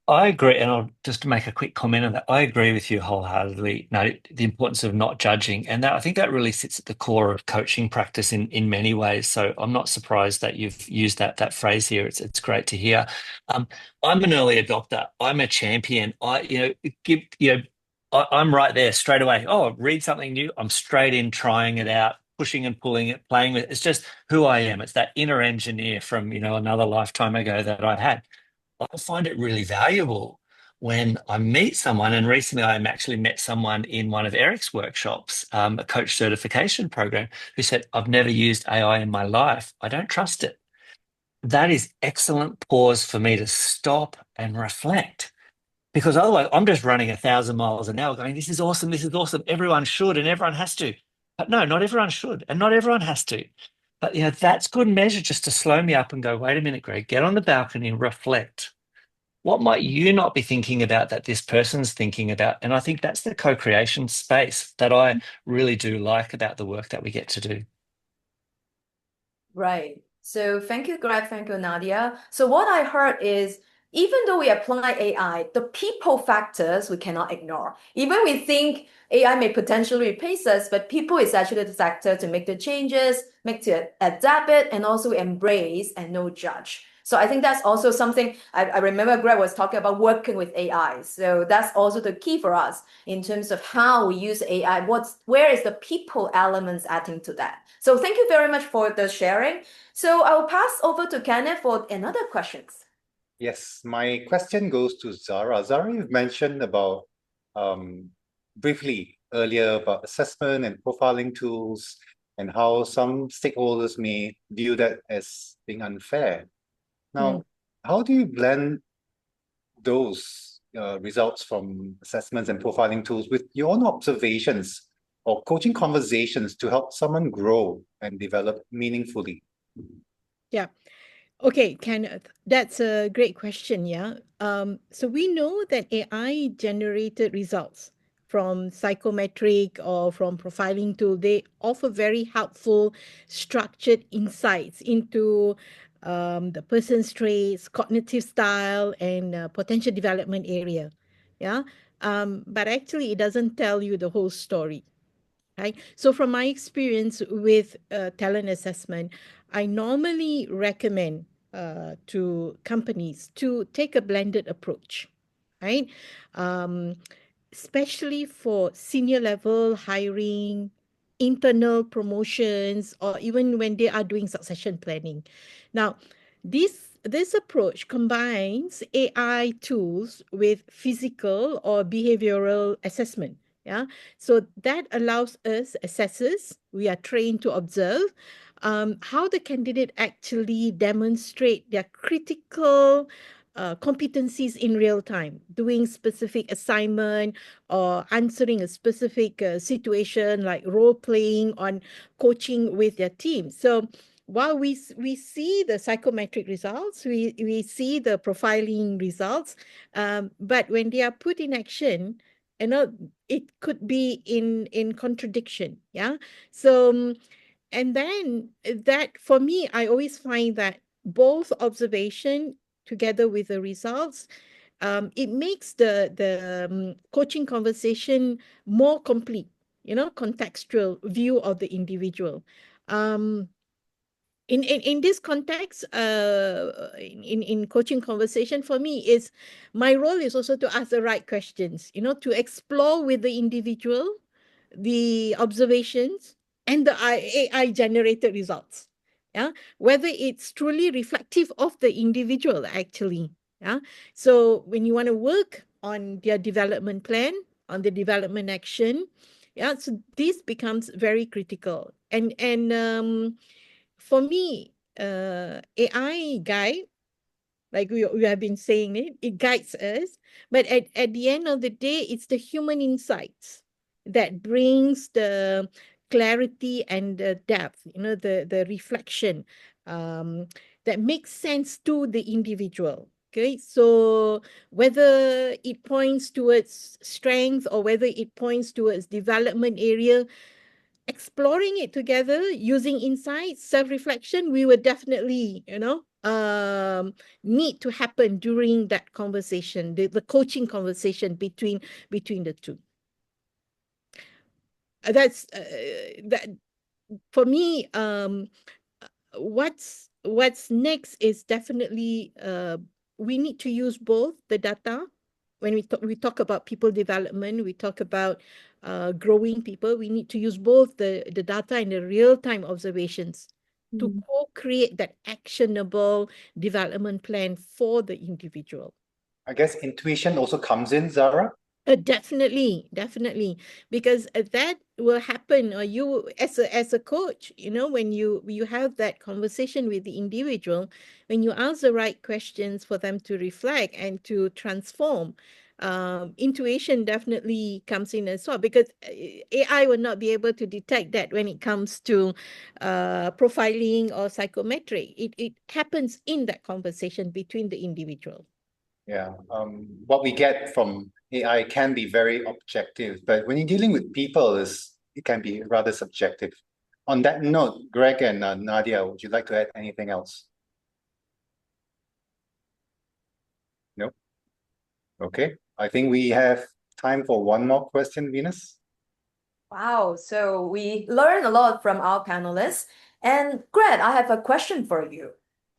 I agree, and I'll just make a quick comment on that. I agree with you wholeheartedly. No, the importance of not judging, and I think that really sits at the core of coaching practice in many ways. So I'm not surprised that you've used that phrase here. It's great to hear. I'm an early adopter. I'm a champion. I'm right there straight away. Oh, read something new. I'm straight in, trying it out, pushing and pulling it, playing with it. It's just who I am. It's that inner engineer from another lifetime ago that I had. I find it really valuable when I meet someone, and recently I actually met someone in one of Eric's workshops, a coach certification program, who said, I've never used AI in my life. I don't trust it. That is excellent pause for me to stop and reflect, because otherwise I'm just running 1,000 miles an hour going, this is awesome, everyone should and everyone has to. But no, not everyone should and not everyone has to. But that's good measure just to slow me up and go, wait a minute, Greg, get on the balcony and reflect. What might you not be thinking about that this person's thinking about? And I think that's the co-creation space that I really do like about the work that we get to do. Right. So thank you, Greg. Thank you, Nadia. So what I heard is, even though we apply AI, the people factors we cannot ignore. Even we think AI may potentially replace us, but people is actually the factor to make the changes, to adapt it, and also embrace and no judge. So I think that's also something I remember Greg was talking about working with AI. So that's also the key for us in terms of how we use AI. Where is the people elements adding to that? So thank you very much for the sharing. So I'll pass over to Kenneth for another questions. Yes, my question goes to Zara. Zara, you've mentioned about briefly earlier about assessment and profiling tools and how some stakeholders may view that as being unfair. Now, how do you blend those results from assessments and profiling tools with your own observations or coaching conversations to help someone grow and develop meaningfully? Yeah. Okay, Kenneth, that's a great question. Yeah. So we know that AI generated results from psychometric or from profiling tool. They offer very helpful, structured insights into the person's traits, cognitive style, and potential development area. Yeah. But actually, it doesn't tell you the whole story. Right? So from my experience with talent assessment, I normally recommend to companies to take a blended approach, right? Um, Especially for senior level hiring, internal promotions, or even when they are doing succession planning. Now, this approach combines AI tools with physical or behavioral assessment. Yeah, so that allows us assessors, we are trained to observe how the candidate actually demonstrate their critical competencies in real time, doing specific assignment or answering a specific situation like role playing on coaching with their team. So while we see the psychometric results, we see the profiling results, but when they are put in action, you know, it could be in contradiction. Yeah. So and then that for me, I always find that both observation together with the results, it makes the coaching conversation more complete, contextual view of the individual. Um, in this context, in coaching conversation for me is my role is also to ask the right questions, to explore with the individual the observations and the AI generated results. Yeah, whether it's truly reflective of the individual actually. Yeah, so when you want to work on their development plan, on the development action, yeah, so this becomes very critical. And for me, AI guide, like we have been saying it guides us. But at the end of the day, it's the human insights that brings the clarity and the depth, the reflection that makes sense to the individual. Okay, so whether it points towards strength or whether it points towards development area, exploring it together using insights, self-reflection, we would definitely, need to happen during that conversation, the coaching conversation between the two. That's that for me. What's next is definitely we need to use both the data. When we talk about people development, we talk about growing people, we need to use both the data and the real-time observations to co-create that actionable development plan for the individual. I guess intuition also comes in, Zara. Definitely, because that will happen, or you as a coach, when you have that conversation with the individual, when you ask the right questions for them to reflect and to transform, intuition definitely comes in as well, because AI will not be able to detect that when it comes to profiling or psychometric. It happens in that conversation between the individual. Yeah, what we get from AI can be very objective, but when you're dealing with people, it can be rather subjective. On that note, Greg and Nadia, would you like to add anything else? No? Okay, I think we have time for one more question, Venus. Wow, so we learned a lot from our panelists. And Greg, I have a question for you.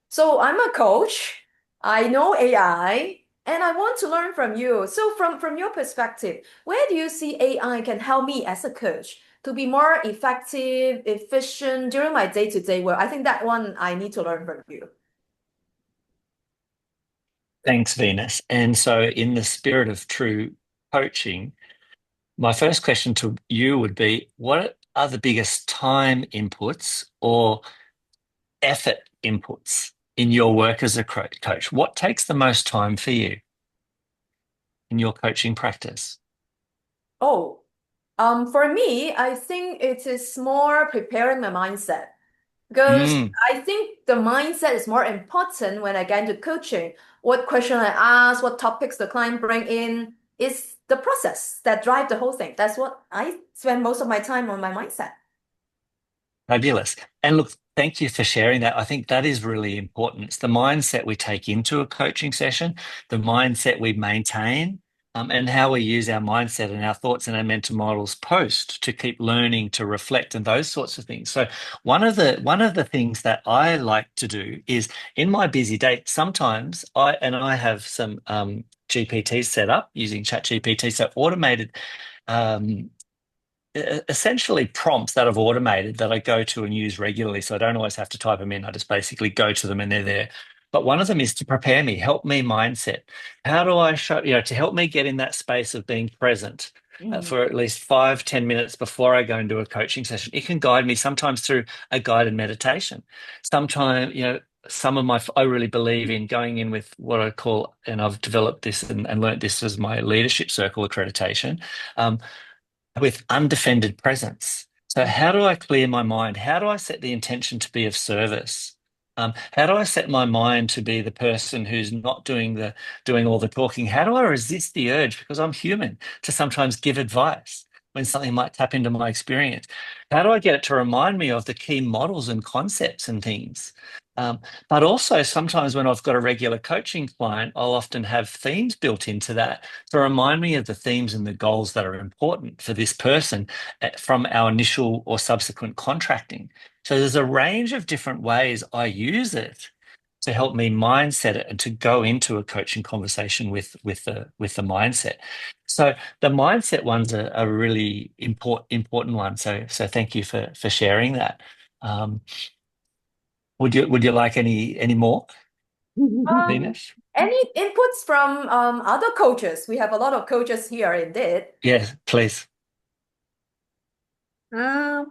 So I'm a coach. I know AI, and I want to learn from you. So from your perspective, where do you see AI can help me as a coach to be more effective, efficient during my day-to-day work? I think that one I need to learn from you. Thanks, Venus. And so, in the spirit of true coaching, my first question to you would be, what are the biggest time inputs or effort inputs in your work as a coach? What takes the most time for you in your coaching practice? Oh, for me, I think it is more preparing my mindset. Because Mm, I think the mindset is more important when I get into coaching. What question I ask, what topics the client bring in, is the process that drive the whole thing. That's what I spend most of my time on my mindset. fabulous. And look, thank you for sharing that. I think that is really important. It's the mindset we take into a coaching session, the mindset we maintain, and how we use our mindset and our thoughts and our mental models post to keep learning, to reflect, and those sorts of things. So one of the things that I like to do is in my busy day, sometimes I have some GPTs set up using ChatGPT, so automated um, essentially prompts that I've automated that I go to and use regularly. So I don't always have to type them in. I just basically go to them and they're there. But one of them is to prepare me, help me mindset. How do I show, to help me get in that space of being present for at least 5-10 minutes before I go into a coaching session? It can guide me sometimes through a guided meditation. Sometimes, I really believe in going in with what I call, and I've developed this and learnt this as my leadership circle accreditation. With undefended presence. So, how do I clear my mind? How do I set the intention to be of service? How do I set my mind to be the person who's not doing all the talking? How do I resist the urge, because I'm human, to sometimes give advice when something might tap into my experience? How do I get it to remind me of the key models and concepts and things? But also sometimes when I've got a regular coaching client, I'll often have themes built into that to remind me of the themes and the goals that are important for this person from our initial or subsequent contracting. So there's a range of different ways I use it to help me mindset it and to go into a coaching conversation with the mindset. So the mindset one's a really important one. So thank you for sharing that. Would you like any more, Venus? Any inputs from other coaches? We have a lot of coaches here indeed. Yes, please. I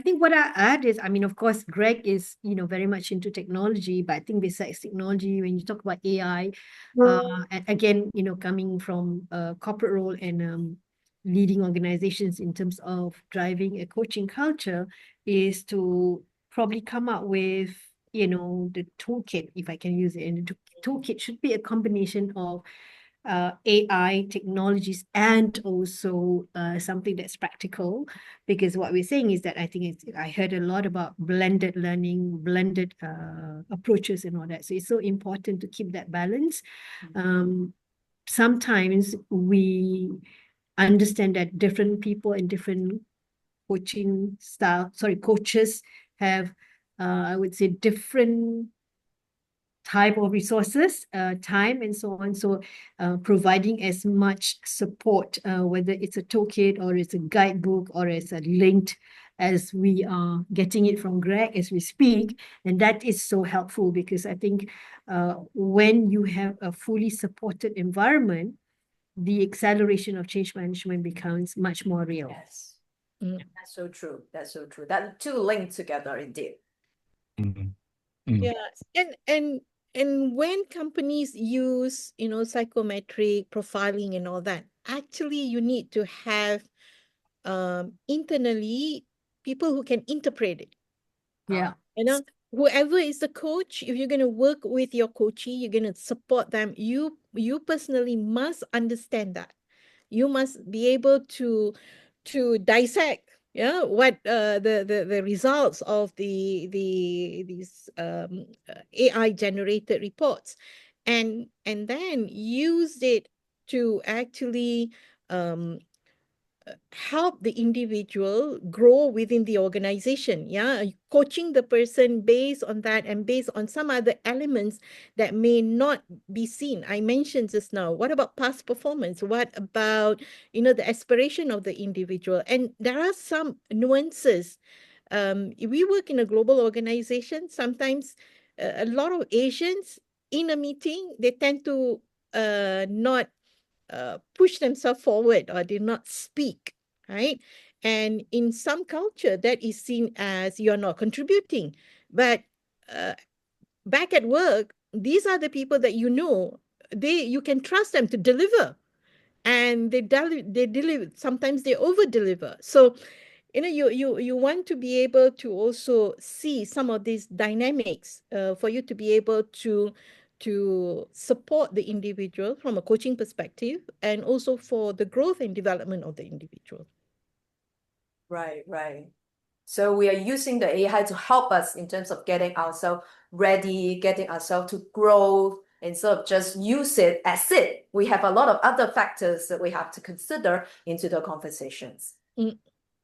think what I add is, I mean, of course, Greg is, very much into technology, but I think besides technology, when you talk about AI, and again, coming from a corporate role and leading organizations in terms of driving a coaching culture, is to probably come up with, the toolkit, if I can use it. And the toolkit should be a combination of AI technologies and also something that's practical, because what we're saying is that I heard a lot about blended learning, blended approaches and all that. So it's so important to keep that balance. Sometimes we understand that different people and different coaches have, I would say, different type of resources, time and so on. So providing as much support, whether it's a toolkit or it's a guidebook or it's a linked, as we are getting it from Greg as we speak. And that is so helpful, because I think when you have a fully supported environment, the acceleration of change management becomes much more real. Yes. That's so true. That's so true. That two linked together indeed. Mm-hmm. Mm. Yeah, and when companies use, psychometric profiling and all that, actually you need to have internally people who can interpret it. Yeah. Whoever is the coach, if you're going to work with your coachee, you're going to support them. You personally must understand that. You must be able to dissect, what the results of these AI generated reports, and then use it to actually help the individual grow within the organization. Yeah, coaching the person based on that and based on some other elements that may not be seen. I mentioned just now, what about past performance? What about, the aspiration of the individual? And there are some nuances. We work in a global organization. Sometimes a lot of Asians in a meeting, they tend to not push themselves forward or did not speak, right? And in some culture, that is seen as you're not contributing. But back at work, these are the people that you can trust them to deliver, and they deliver. Sometimes they over deliver. So you want to be able to also see some of these dynamics for you to be able to support the individual from a coaching perspective, and also for the growth and development of the individual. Right, right. So we are using the AI to help us in terms of getting ourselves ready, getting ourselves to grow, instead of just use it as it. We have a lot of other factors that we have to consider into the conversations. Mm.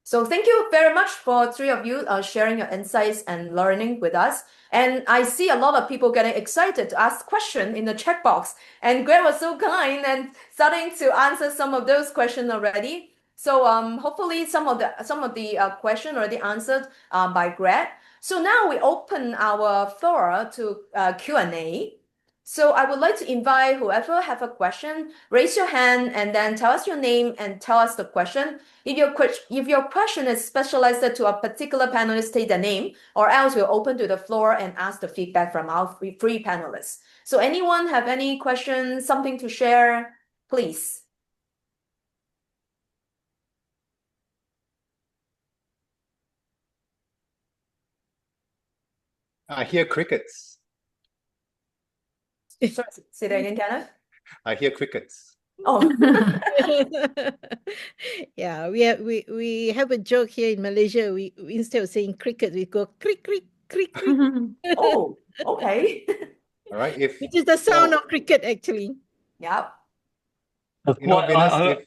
So thank you very much for three of you sharing your insights and learning with us. And I see a lot of people getting excited to ask questions in the chat box. And Greg was so kind and starting to answer some of those questions already. So hopefully some of the question already answered by Greg. So now we open our floor to Q&A. So I would like to invite whoever have a question, raise your hand and then tell us your name and tell us the question. If your question is specialized to a particular panelist, state the name, or else we'll open to the floor and ask the feedback from our three panelists. So anyone have any questions, something to share, please? I hear crickets. Sorry, say that again, Kenneth. I hear crickets. Oh, Yeah, we have a joke here in Malaysia. We instead of saying cricket, we go crick crick crick crick, oh, okay. All right. which is the sound of cricket actually. Yeah. Look, Venus,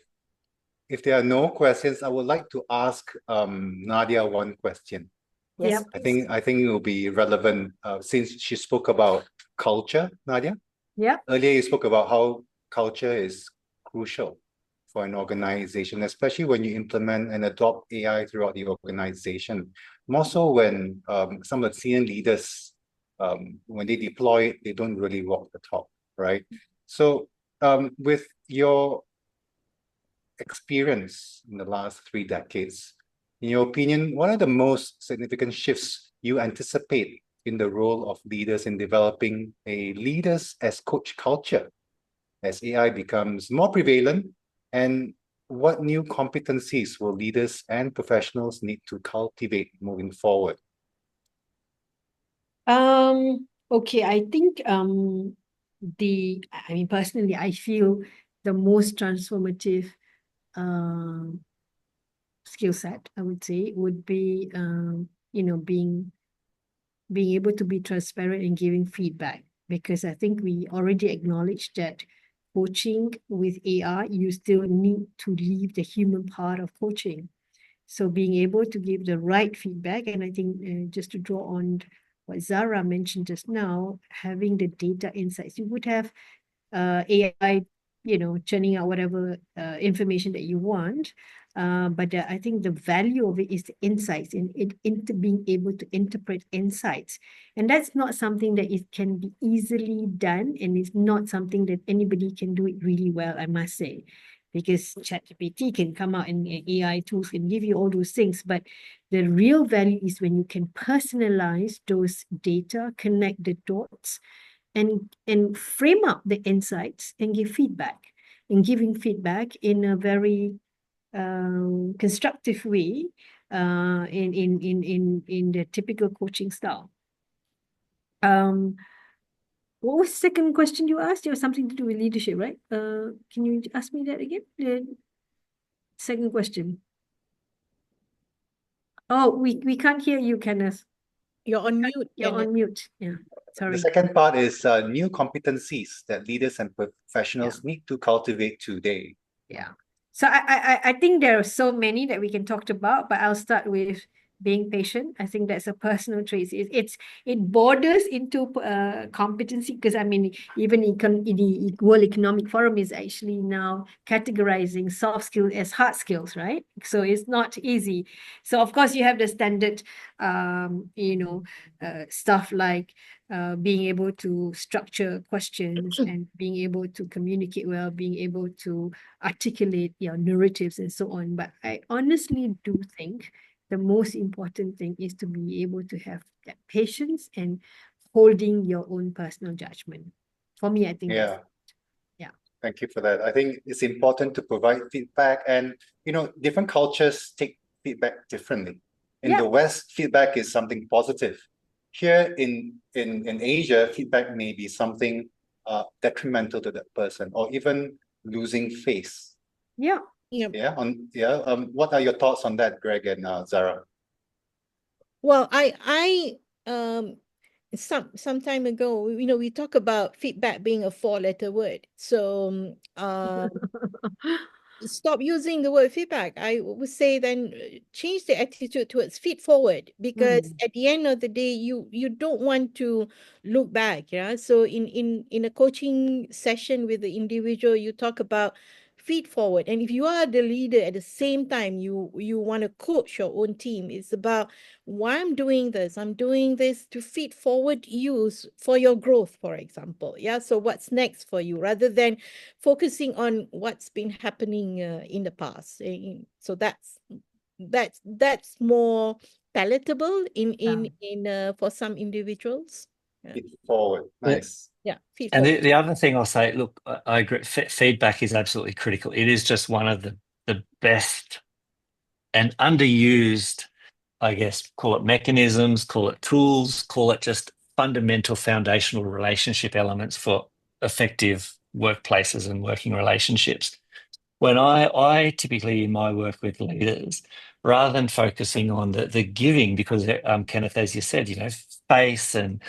if there are no questions, I would like to ask Nadia one question. Yes. Yep. I think it will be relevant since she spoke about culture, Nadia. Yeah. Earlier you spoke about how culture is crucial for an organization, especially when you implement and adopt AI throughout the organization. More so when some of the senior leaders, when they deploy it, they don't really walk the talk, right? So with your experience in the last 3 decades, in your opinion, what are the most significant shifts you anticipate in the role of leaders in developing a leaders as coach culture as AI becomes more prevalent? And what new competencies will leaders and professionals need to cultivate moving forward? Okay, I think personally, I feel the most transformative skill set, I would say, would be being able to be transparent and giving feedback, because I think we already acknowledged that coaching with AI, you still need to leave the human part of coaching. So being able to give the right feedback, and I think just to draw on what Zara mentioned just now, having the data insights, you would have AI, churning out whatever information that you want. But I think the value of it is the insights, in being able to interpret insights. And that's not something that it can be easily done, and it's not something that anybody can do it really well, I must say. Because ChatGPT can come out and AI tools can give you all those things. But the real value is when you can personalize those data, connect the dots, and frame up the insights and give feedback. And giving feedback in a very constructive way in the typical coaching style. What was the second question you asked? It was something to do with leadership, right? Can you ask me that again? The second question. Oh, we can't hear you, Kenneth. You're on mute. You're on mute. Yeah, sorry. The second part is new competencies that leaders and professionals need to cultivate today. Yeah. So I think there are so many that we can talk about, but I'll start with being patient. I think that's a personal trait. It borders into competency, because I mean, even the World Economic Forum is actually now categorizing soft skills as hard skills, right? So it's not easy. So of course you have the standard, stuff like being able to structure questions and being able to communicate well, being able to articulate your narratives and so on. But I honestly do think the most important thing is to be able to have that patience and holding your own personal judgment. For me, I think Yeah. yeah. Thank you for that. I think it's important to provide feedback, and different cultures take feedback differently. In the West, feedback is something positive. Here in Asia, feedback may be something detrimental to that person, or even losing face. Yeah. Yeah. What are your thoughts on that, Greg and Zara? Well, I some time ago, we talk about feedback being a 4-letter word. So stop using the word feedback. I would say then change the attitude towards feed forward, because at the end of the day, you don't want to look back. Yeah. So in a coaching session with the individual, you talk about feed forward. And if you are the leader at the same time, you want to coach your own team. It's about why I'm doing this. I'm doing this to feed forward you for your growth, for example. Yeah. So what's next for you, rather than focusing on what's been happening in the past. So that's more palatable in for some individuals. Feed forward. Nice. Yeah. Feed And forward. the other thing I'll say, look, I agree, feedback is absolutely critical. It is just one of the best and underused, I guess, call it mechanisms, call it tools, call it just fundamental foundational relationship elements for effective workplaces and working relationships. When I typically in my work with leaders, rather than focusing on the giving, because Kenneth, as you said, face and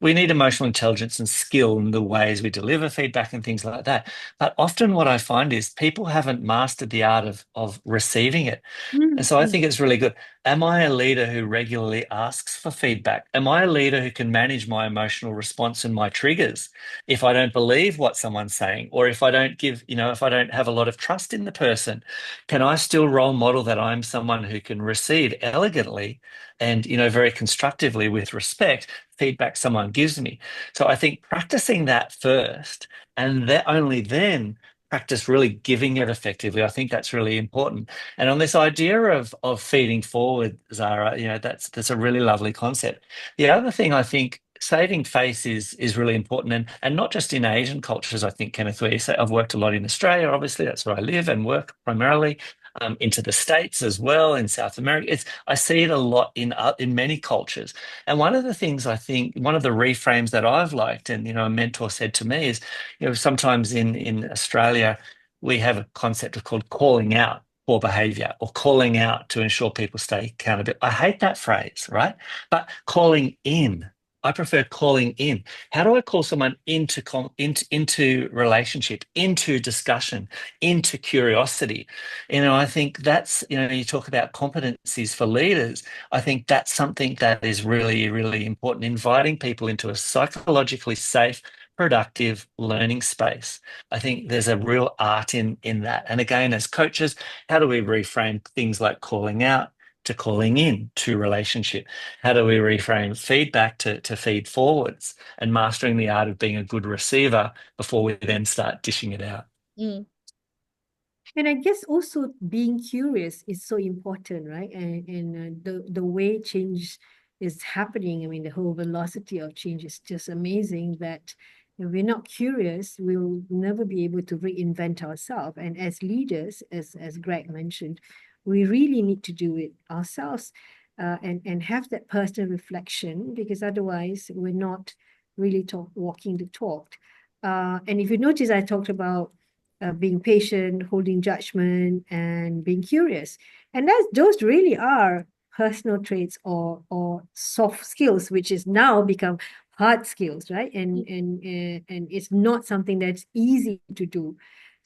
we need emotional intelligence and skill in the ways we deliver feedback and things like that. But often what I find is people haven't mastered the art of receiving it. And so I think it's really good. Am I a leader who regularly asks for feedback? Am I a leader who can manage my emotional response and my triggers if I don't believe what someone's saying, or if I don't if I don't have a lot of trust in the person? Can I still role model that I'm someone who can receive elegantly and, very constructively with respect feedback someone gives me? So I think practicing that first, and that only then practice really giving it effectively. I think that's really important. And on this idea of feeding forward, Zara, that's a really lovely concept. The other thing I think saving face is really important, and not just in Asian cultures. I think, Kenneth, where you say I've worked a lot in Australia. Obviously, that's where I live and work primarily. Into the States as well, in South America. I see it a lot in many cultures. And one of the things I think, one of the reframes that I've liked, and a mentor said to me is, sometimes in Australia we have a concept called calling out poor behavior, or calling out to ensure people stay accountable. I hate that phrase, right? But calling in. I prefer calling in. How do I call someone into relationship, into discussion, into curiosity? I think that's, you talk about competencies for leaders. I think that's something that is really, really important, inviting people into a psychologically safe, productive learning space. I think there's a real art in that. And again, as coaches, how do we reframe things like calling out to calling in to relationship? How do we reframe feedback to feed forwards, and mastering the art of being a good receiver before we then start dishing it out? And I guess also being curious is so important, right? And the way change is happening, I mean, the whole velocity of change is just amazing, that if we're not curious, we'll never be able to reinvent ourselves. And as leaders, as Greg mentioned, we really need to do it ourselves, and have that personal reflection, because otherwise we're not really walking the talk. And if you notice, I talked about being patient, holding judgment, and being curious. And those really are personal traits or soft skills, which is now become hard skills, right? And it's not something that's easy to do.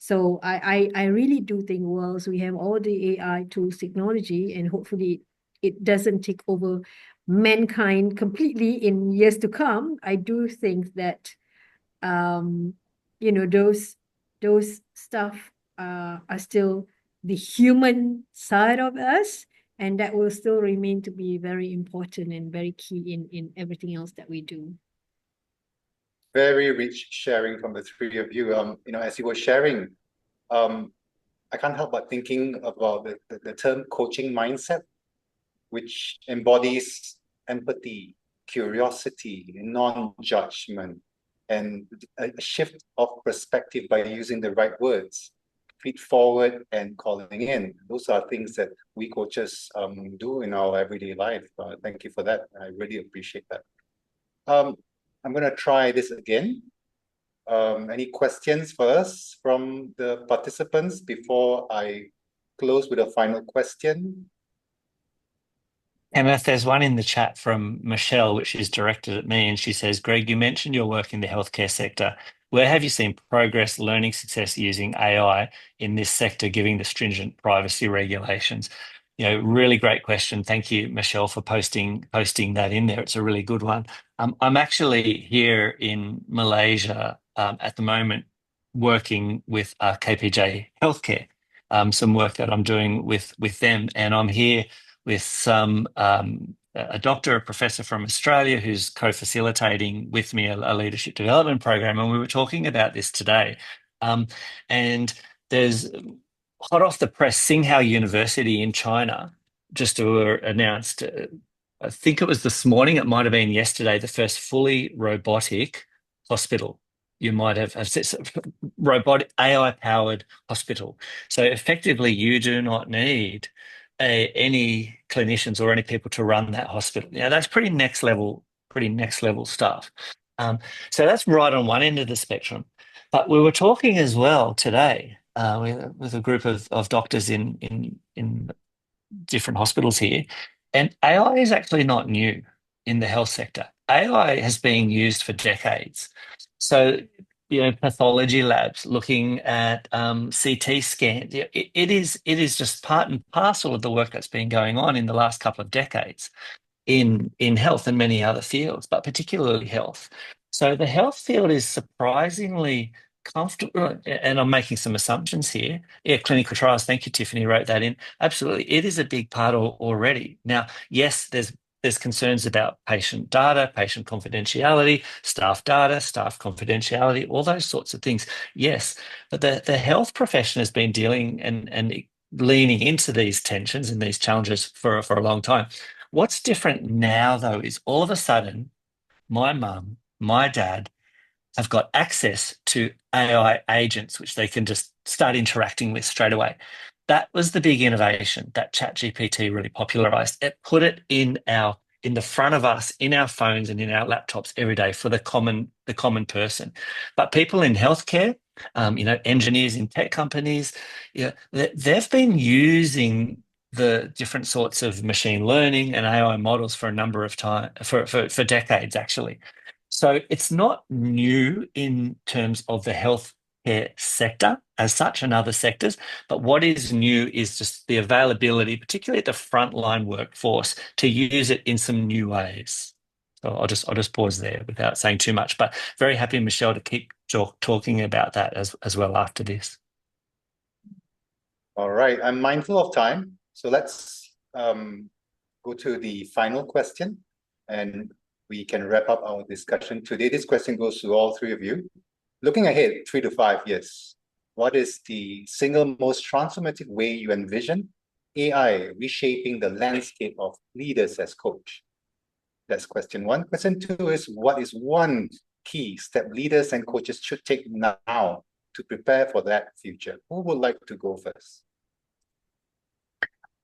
So I really do think whilst we have all the AI tools, technology, and hopefully it doesn't take over mankind completely in years to come, I do think that those stuff are still the human side of us, and that will still remain to be very important and very key in everything else that we do. Very rich sharing from the three of you. As you were sharing, I can't help but thinking about the term coaching mindset, which embodies empathy, curiosity, non-judgment, and a shift of perspective by using the right words, feed forward and calling in. Those are things that we coaches do in our everyday life. Thank you for that. I really appreciate that. I'm going to try this again. Any questions for us from the participants before I close with a final question? Kenneth, there's one in the chat from Michelle, which is directed at me, and she says, Greg, you mentioned your work in the healthcare sector. Where have you seen progress, learning success using AI in this sector, given the stringent privacy regulations? Really great question. Thank you, Michelle, for posting that in there. It's a really good one. I'm actually here in Malaysia at the moment working with KPJ Healthcare, some work that I'm doing with them, and I'm here with a doctor, a professor from Australia who's co-facilitating with me a leadership development program, and we were talking about this today. And there's hot off the press, Tsinghua University in China just announced, I think it was this morning, it might have been yesterday, the first fully robotic hospital. You might have robotic AI-powered hospital. So effectively, you do not need any clinicians or any people to run that hospital. That's pretty next level stuff. So that's right on one end of the spectrum. But we were talking as well today with a group of doctors in different hospitals here, and AI is actually not new in the health sector. AI has been used for decades. So pathology labs looking at CT scans. It is just part and parcel of the work that's been going on in the last couple of decades in health and many other fields, but particularly health. So the health field is surprisingly comfortable, and I'm making some assumptions here. Yeah, clinical trials. Thank you, Tiffany, wrote that in. Absolutely, it is a big part already. Now, yes, there's concerns about patient data, patient confidentiality, staff data, staff confidentiality, all those sorts of things. Yes, but the health profession has been dealing and leaning into these tensions and these challenges for a long time. What's different now, though, is all of a sudden, my mum, my dad have got access to AI agents, which they can just start interacting with straight away. That was the big innovation that ChatGPT really popularized. It put it in the front of us, in our phones and in our laptops every day for the common person. But people in healthcare, engineers in tech companies, they've been using the different sorts of machine learning and AI models for a number of time, for decades, actually. So it's not new in terms of the healthcare sector as such and other sectors, but what is new is just the availability, particularly at the frontline workforce, to use it in some new ways. So I'll just pause there without saying too much, but very happy, Michelle, to keep talking about that as well after this. All right, I'm mindful of time, so let's go to the final question, and we can wrap up our discussion today. This question goes to all three of you. Looking ahead 3 to 5 years, what is the single most transformative way you envision AI reshaping the landscape of leaders as coach? That's question one. Question two is, what is one key step leaders and coaches should take now to prepare for that future? Who would like to go first?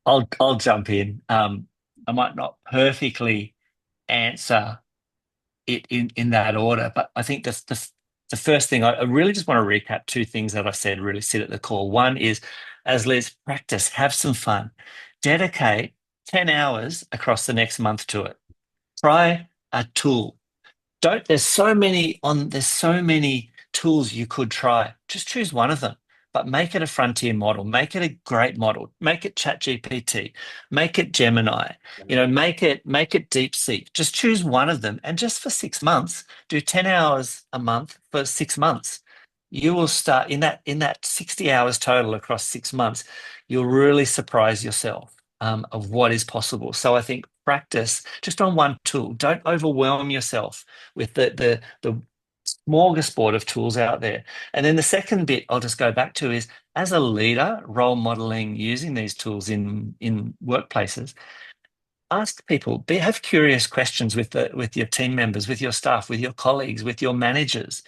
I'll jump in. I might not perfectly answer it in that order, but I think the first thing, I really just want to recap two things that I said really sit at the core. One is, as leaders, practice, have some fun, dedicate 10 hours across the next month to it. Try a tool. There's so many tools you could try. Just choose one of them, but make it a frontier model, make it a great model, make it ChatGPT, make it Gemini, make it DeepSeek. Just choose one of them, and just for 6 months, do 10 hours a month for 6 months. You will start in that 60 hours total across 6 months. You'll really surprise yourself of what is possible. So I think practice just on one tool. Don't overwhelm yourself with the smorgasbord of tools out there. And then the second bit I'll just go back to is, as a leader, role modeling using these tools in workplaces, ask people, have curious questions with your team members, with your staff, with your colleagues, with your managers.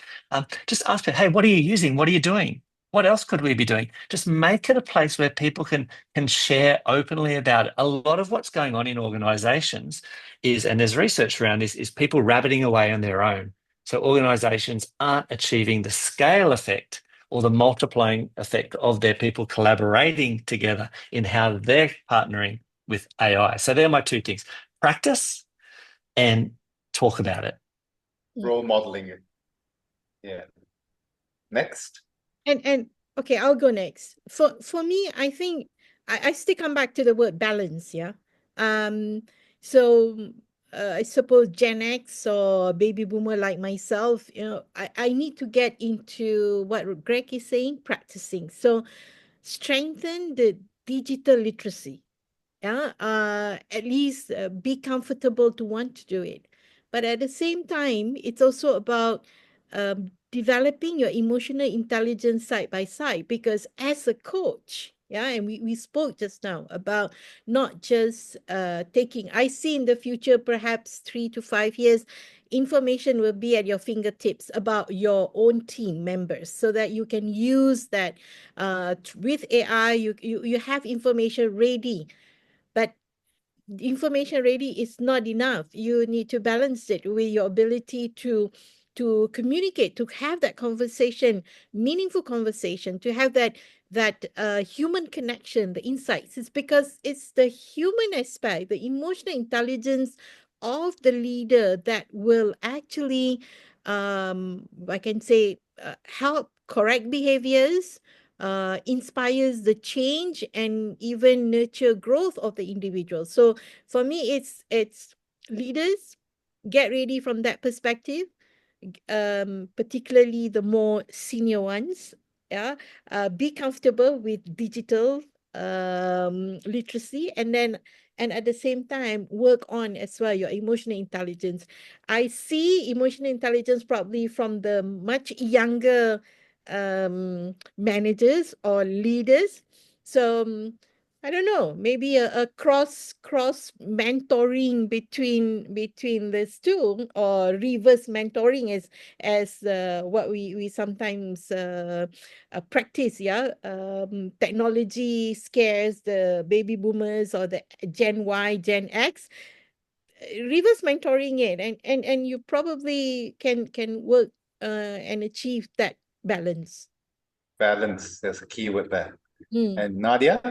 Just ask people, hey, what are you using? What are you doing? What else could we be doing? Just make it a place where people can share openly about it. A lot of what's going on in organizations is, and there's research around this, is people rabbiting away on their own. So organizations aren't achieving the scale effect or the multiplying effect of their people collaborating together in how they're partnering with AI. So they're my two things: practice and talk about it. Role modeling it. Yeah. Next. And okay, I'll go next. For me, I think I still come back to the word balance, yeah. So I suppose Gen X or baby boomer like myself, I need to get into what Greg is saying, practicing. So strengthen the digital literacy. Yeah, at least be comfortable to want to do it. But at the same time, it's also about developing your emotional intelligence side by side, because as a coach, yeah, and we spoke just now about not just I see in the future, perhaps 3 to 5 years, information will be at your fingertips about your own team members, so that you can use that with AI, you have information ready. But information ready is not enough. You need to balance it with your ability to communicate, to have that conversation, meaningful conversation, to have that human connection, the insights. It's because it's the human aspect, the emotional intelligence of the leader that will actually, I can say, help correct behaviors, inspires the change, and even nurture growth of the individual. So for me, it's leaders get ready from that perspective, particularly the more senior ones. Yeah, be comfortable with digital literacy, and at the same time work on as well your emotional intelligence. I see emotional intelligence probably from the much younger managers or leaders. So I don't know, maybe a cross mentoring between these two, or reverse mentoring as what we sometimes practice. Yeah, technology scares the baby boomers or the Gen Y, Gen X. Reverse mentoring it, and you probably can work and achieve that balance. Balance. There's a key word there. Mm. And Nadia?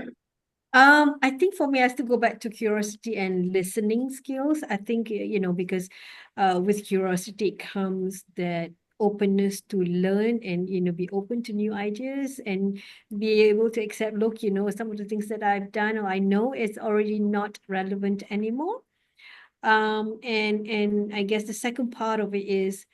I think for me, I have to go back to curiosity and listening skills. I think, because with curiosity comes that openness to learn and, be open to new ideas and be able to accept, look, some of the things that I've done or I know it's already not relevant anymore. And I guess the second part of it is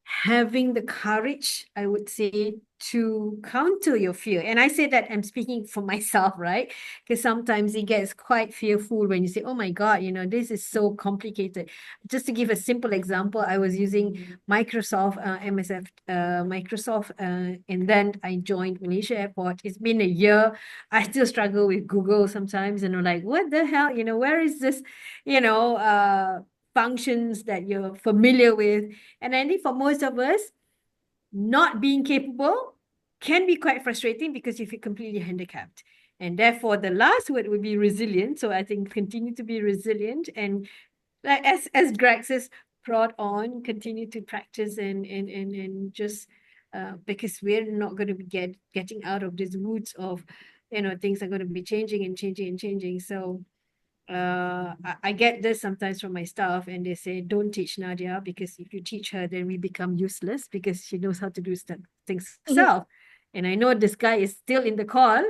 having the courage, I would say, to counter your fear. And I say that I'm speaking for myself, right? Because sometimes it gets quite fearful when you say, oh my God, this is so complicated. Just to give a simple example, I was using Microsoft, Microsoft, and then I joined Malaysia Airport. It's been a year. I still struggle with Google sometimes, and I'm like, what the hell? Where is this, functions that you're familiar with? And I think for most of us, not being capable can be quite frustrating because you feel completely handicapped. And therefore, the last word would be resilient. So I think continue to be resilient, and like as Greg says, prod on, continue to practice and just because we're not going to be getting out of this woods of things are going to be changing and changing and changing. So I get this sometimes from my staff, and they say, don't teach Nadia, because if you teach her, then we become useless because she knows how to do things herself. And I know this guy is still in the call,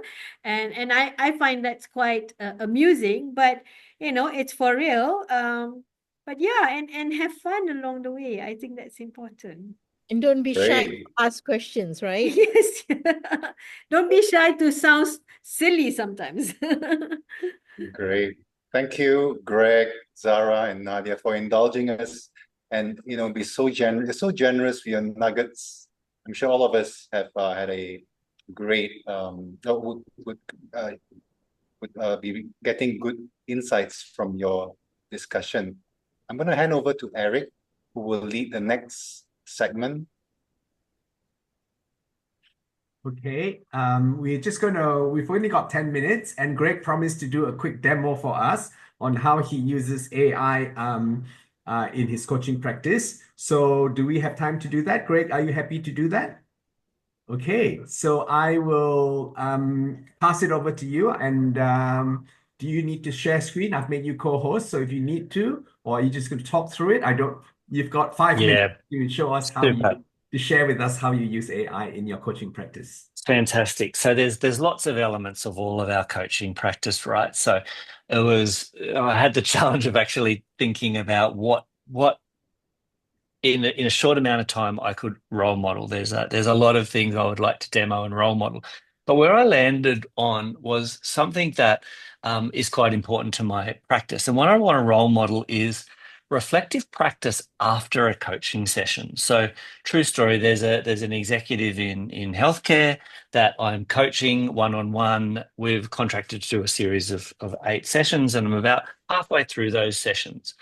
and I find that's quite amusing, but it's for real. But yeah, and have fun along the way. I think that's important. And don't be shy to Great. ask questions, right? Yes. Don't be shy to sound silly sometimes. Great. Thank you, Greg, Zara, and Nadia, for indulging us and be so generous with your nuggets. I'm sure all of us have had a great would be getting good insights from your discussion. I'm going to hand over to Eric, who will lead the next segment. Okay, we've only got 10 minutes, and Greg promised to do a quick demo for us on how he uses AI in his coaching practice. So do we have time to do that? Greg, are you happy to do that? Okay, so I will pass it over to you. And do you need to share screen? I've made you co-host, so if you need to, or are you just going to talk through it? You've got 5 minutes to show us super. to share with us how you use AI in your coaching practice. Fantastic. So there's lots of elements of all of our coaching practice, right? So I had the challenge of actually thinking about what in a short amount of time I could role model. There's a lot of things I would like to demo and role model. But where I landed on was something that is quite important to my practice. And what I want to role model is reflective practice after a coaching session. So true story, there's an executive in healthcare that I'm coaching one-on-one. We've contracted to do a series of 8 sessions, and I'm about halfway through those sessions.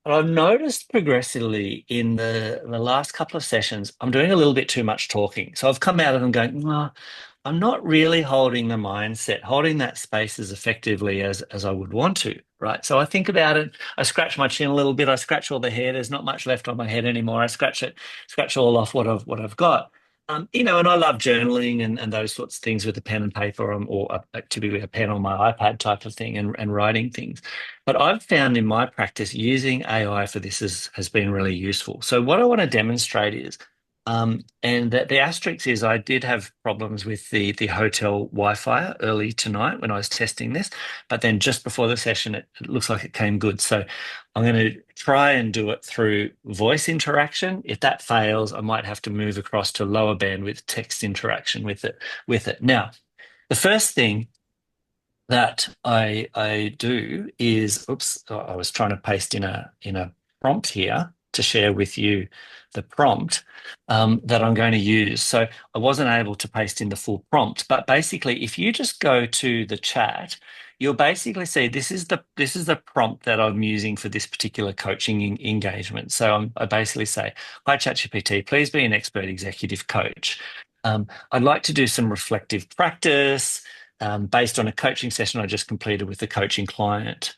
But I've noticed progressively in the last couple of sessions, I'm doing a little bit too much talking. So I've come out of them going, "Well, I'm not really holding the mindset, holding that space as effectively as I would want to," right? So I think about it, I scratch my chin a little bit, I scratch all the hair, there's not much left on my head anymore. I scratch all off what I've got. And I love journaling and those sorts of things with a pen and paper or typically a pen on my iPad type of thing and writing things. But I've found in my practice using AI for this has been really useful. So what I want to demonstrate is, and the asterisk is I did have problems with the hotel Wi-Fi early tonight when I was testing this, but then just before the session, it looks like it came good. So I'm going to try and do it through voice interaction. If that fails, I might have to move across to lower bandwidth text interaction with it. Now, the first thing that I do is, I was trying to paste in a prompt here to share with you the prompt that I'm going to use. So I wasn't able to paste in the full prompt, but basically, if you just go to the chat, you'll basically see this is the prompt that I'm using for this particular coaching engagement. So I basically say, "Hi ChatGPT, please be an expert executive coach. I'd like to do some reflective practice based on a coaching session I just completed with a coaching client."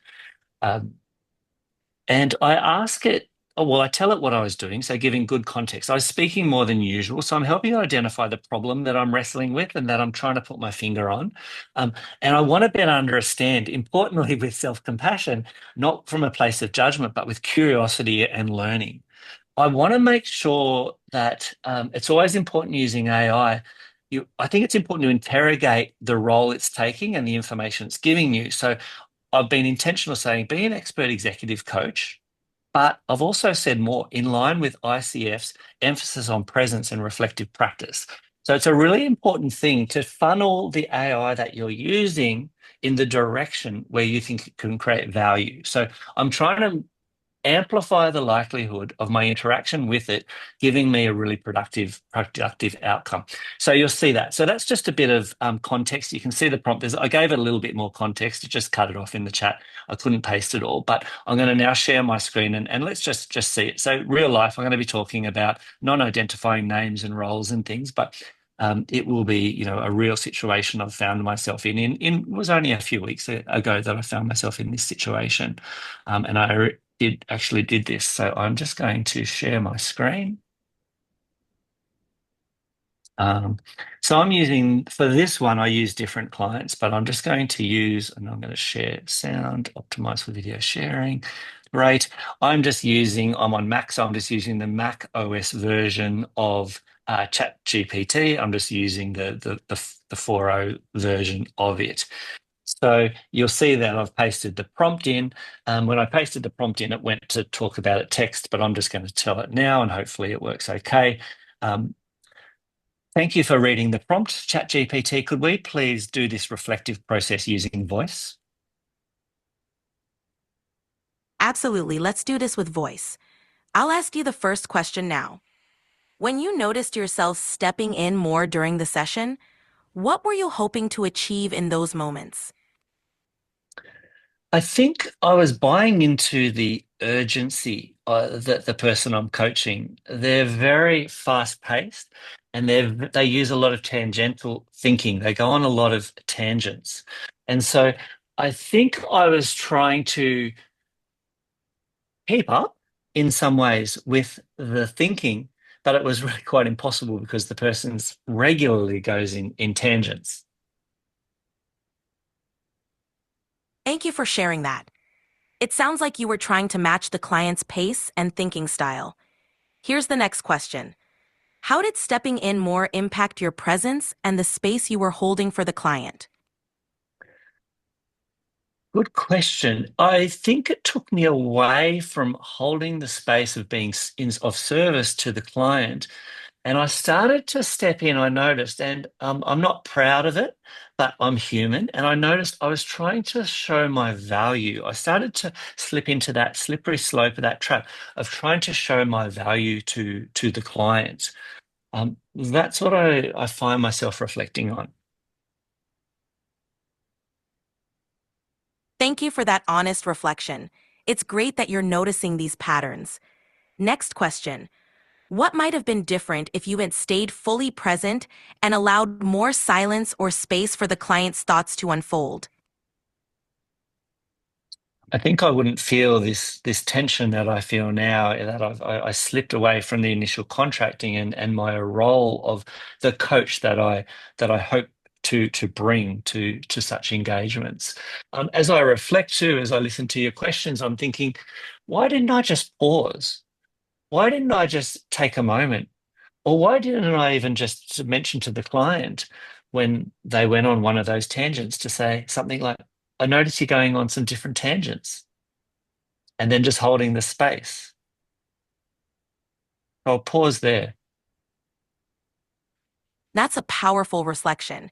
And I ask it, I tell it what I was doing, so giving good context. I was speaking more than usual, so I'm helping it identify the problem that I'm wrestling with and that I'm trying to put my finger on. And I want to better understand, importantly with self-compassion, not from a place of judgment, but with curiosity and learning. I want to make sure that it's always important using AI. I think it's important to interrogate the role it's taking and the information it's giving you. So I've been intentional saying, be an expert executive coach, but I've also said more in line with ICF's emphasis on presence and reflective practice. So it's a really important thing to funnel the AI that you're using in the direction where you think it can create value. So I'm trying to amplify the likelihood of my interaction with it giving me a really productive outcome. So you'll see that. So that's just a bit of context. You can see the prompt. I gave it a little bit more context. It just cut it off in the chat. I couldn't paste it all, but I'm going to now share my screen and let's just see it. So real life, I'm going to be talking about non-identifying names and roles and things, but it will be, a real situation I've found myself in. It was only a few weeks ago that I found myself in this situation, and I did this. So I'm just going to share my screen. So I'm using, for this one, I use different clients, but I'm just going to use, and I'm going to share sound, optimize for video sharing. Great. I'm on Mac, so I'm just using the Mac OS version of ChatGPT. I'm just using the 4.0 version of it. So you'll see that I've pasted the prompt in. When I pasted the prompt in, it went to talk about it text, but I'm just going to tell it now and hopefully it works okay. Thank you for reading the prompt. ChatGPT, could we please do this reflective process using voice? Absolutely. Let's do this with voice. I'll ask you the first question now. When you noticed yourself stepping in more during the session, what were you hoping to achieve in those moments? I think I was buying into the urgency that the person I'm coaching. They're very fast-paced and they use a lot of tangential thinking. They go on a lot of tangents. And so I think I was trying to keep up in some ways with the thinking, but it was really quite impossible because the person's regularly goes in tangents. Thank you for sharing that. It sounds like you were trying to match the client's pace and thinking style. Here's the next question. How did stepping in more impact your presence and the space you were holding for the client? Good question. I think it took me away from holding the space of being of service to the client. And I started to step in, I noticed, and I'm not proud of it, but I'm human. And I noticed I was trying to show my value. I started to slip into that slippery slope of that trap of trying to show my value to the client. That's what I find myself reflecting on. Thank you for that honest reflection. It's great that you're noticing these patterns. Next question. What might have been different if you had stayed fully present and allowed more silence or space for the client's thoughts to unfold? I think I wouldn't feel this tension that I feel now, that I slipped away from the initial contracting and my role of the coach that I hope to bring to such engagements. As I reflect too, as I listen to your questions, I'm thinking, why didn't I just pause? Why didn't I just take a moment? Or why didn't I even just mention to the client when they went on one of those tangents to say something like, I noticed you're going on some different tangents, and then just holding the space. I'll pause there. That's a powerful reflection.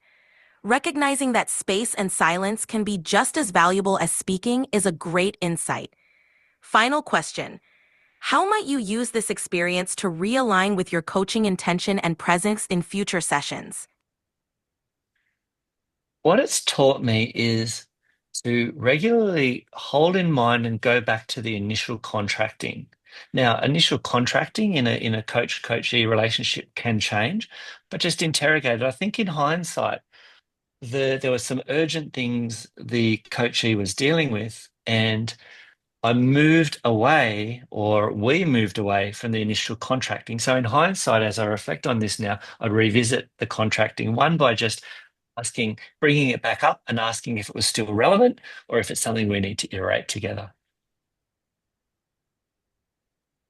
Recognizing that space and silence can be just as valuable as speaking is a great insight. Final question. How might you use this experience to realign with your coaching intention and presence in future sessions? What it's taught me is to regularly hold in mind and go back to the initial contracting. Now, initial contracting in a coach-coachee relationship can change, but just interrogate it. I think in hindsight, there were some urgent things the coachee was dealing with, and I moved away, or we moved away from the initial contracting. So in hindsight, as I reflect on this now, I'd revisit the contracting one by just bringing it back up and asking if it was still relevant or if it's something we need to iterate together.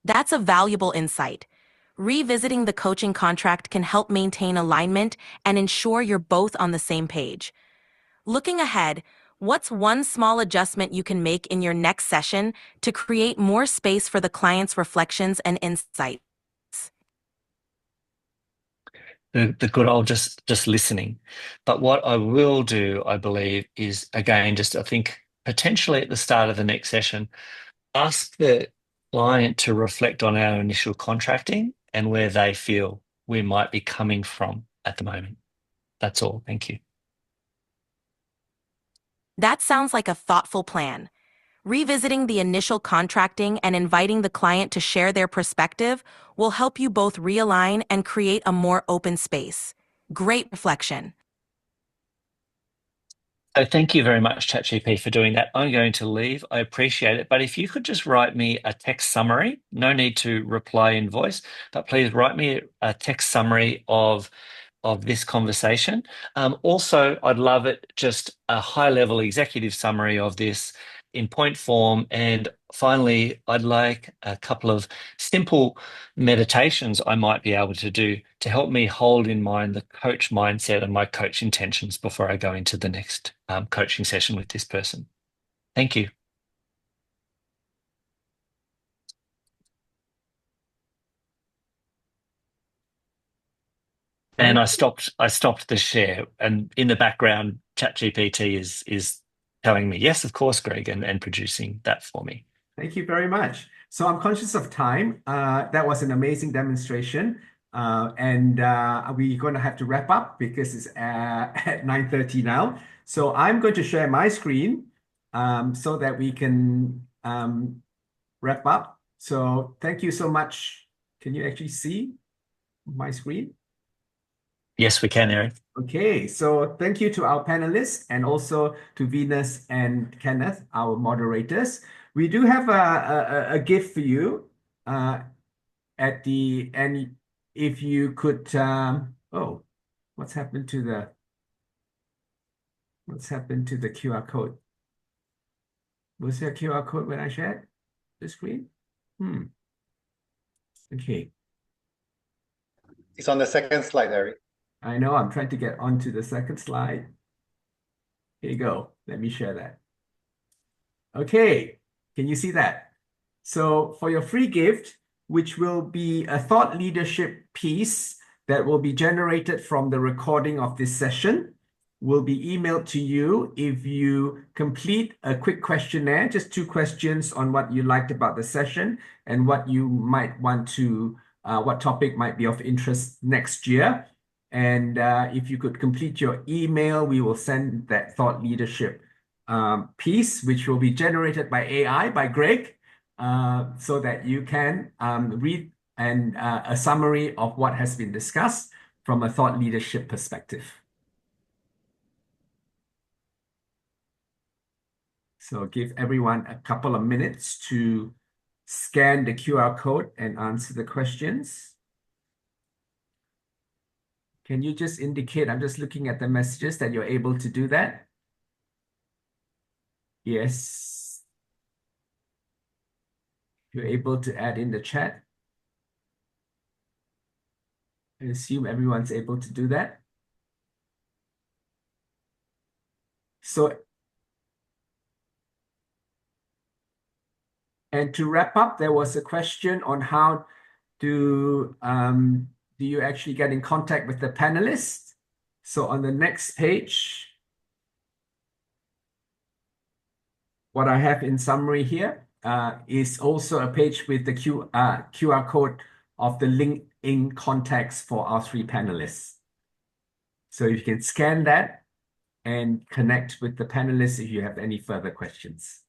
That's a valuable insight. Revisiting the coaching contract can help maintain alignment and ensure you're both on the same page. Looking ahead, what's one small adjustment you can make in your next session to create more space for the client's reflections and insights? The good old just listening. But what I will do, I believe, is again, just I think potentially at the start of the next session, ask the client to reflect on our initial contracting and where they feel we might be coming from at the moment. That's all. Thank you. That sounds like a thoughtful plan. Revisiting the initial contracting and inviting the client to share their perspective will help you both realign and create a more open space. Great reflection. So thank you very much, ChatGPT, for doing that. I'm going to leave. I appreciate it. But if you could just write me a text summary, no need to reply in voice, but please write me a text summary of this conversation. Also, I'd love it just a high-level executive summary of this in point form, and finally, I'd like a couple of simple meditations I might be able to do to help me hold in mind the coach mindset and my coach intentions before I go into the next coaching session with this person. Thank you. And I stopped the share, and in the background, ChatGPT is telling me, yes, of course, Greg, and producing that for me. Thank you very much. So I'm conscious of time. That was an amazing demonstration. And we're going to have to wrap up because it's at 9:30 now. So I'm going to share my screen so that we can wrap up. So thank you so much. Can you actually see my screen? Yes, we can, Eric. Okay, so thank you to our panelists and also to Venus and Kenneth, our moderators. We do have a gift for you at the end. If you could, oh, what's happened to the QR code? Was there a QR code when I shared the screen? Okay. It's on the second slide, Eric. I know, I'm trying to get onto the second slide. Here you go. Let me share that. Okay, can you see that? So for your free gift, which will be a thought leadership piece that will be generated from the recording of this session, will be emailed to you if you complete a quick questionnaire, just 2 questions on what you liked about the session and what you might want to, what topic might be of interest next year. And if you could complete your email, we will send that thought leadership piece, which will be generated by AI, by Greg, so that you can read a summary of what has been discussed from a thought leadership perspective. So give everyone a couple of minutes to scan the QR code and answer the questions. Can you just indicate, I'm just looking at the messages, that you're able to do that? Yes. You're able to add in the chat. I assume everyone's able to do that. So, and to wrap up, there was a question on how do you actually get in contact with the panelists? So on the next page, what I have in summary here is also a page with the QR code of the LinkedIn contacts for our 3 panelists. So you can scan that and connect with the panelists if you have any further questions.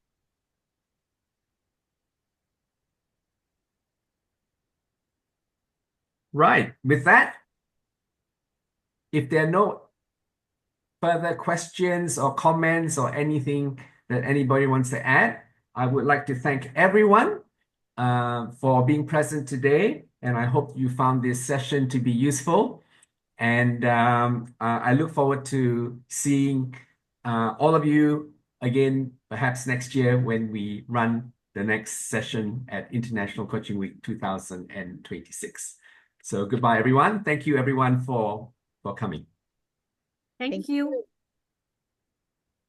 Right, with that, if there are no further questions or comments or anything that anybody wants to add, I would like to thank everyone for being present today. And I hope you found this session to be useful. And I look forward to seeing all of you again, perhaps next year when we run the next session at International Coaching Week 2026. So goodbye, everyone. Thank you, everyone, for coming. Thank you.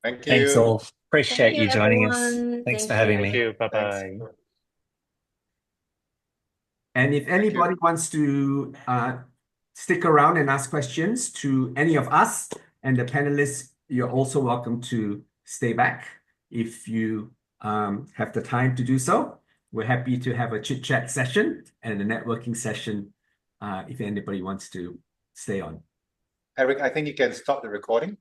Thank you. Thanks all. Appreciate Thank you, you joining us. everyone. Thanks Thank for having you. me. Thank you. Thanks. Bye-bye. And if anybody wants to stick around and ask questions to any of us and the panelists, you're also welcome to stay back if you have the time to do so. We're happy to have a chit-chat session and a networking session if anybody wants to stay on. Eric, I think you can stop the recording.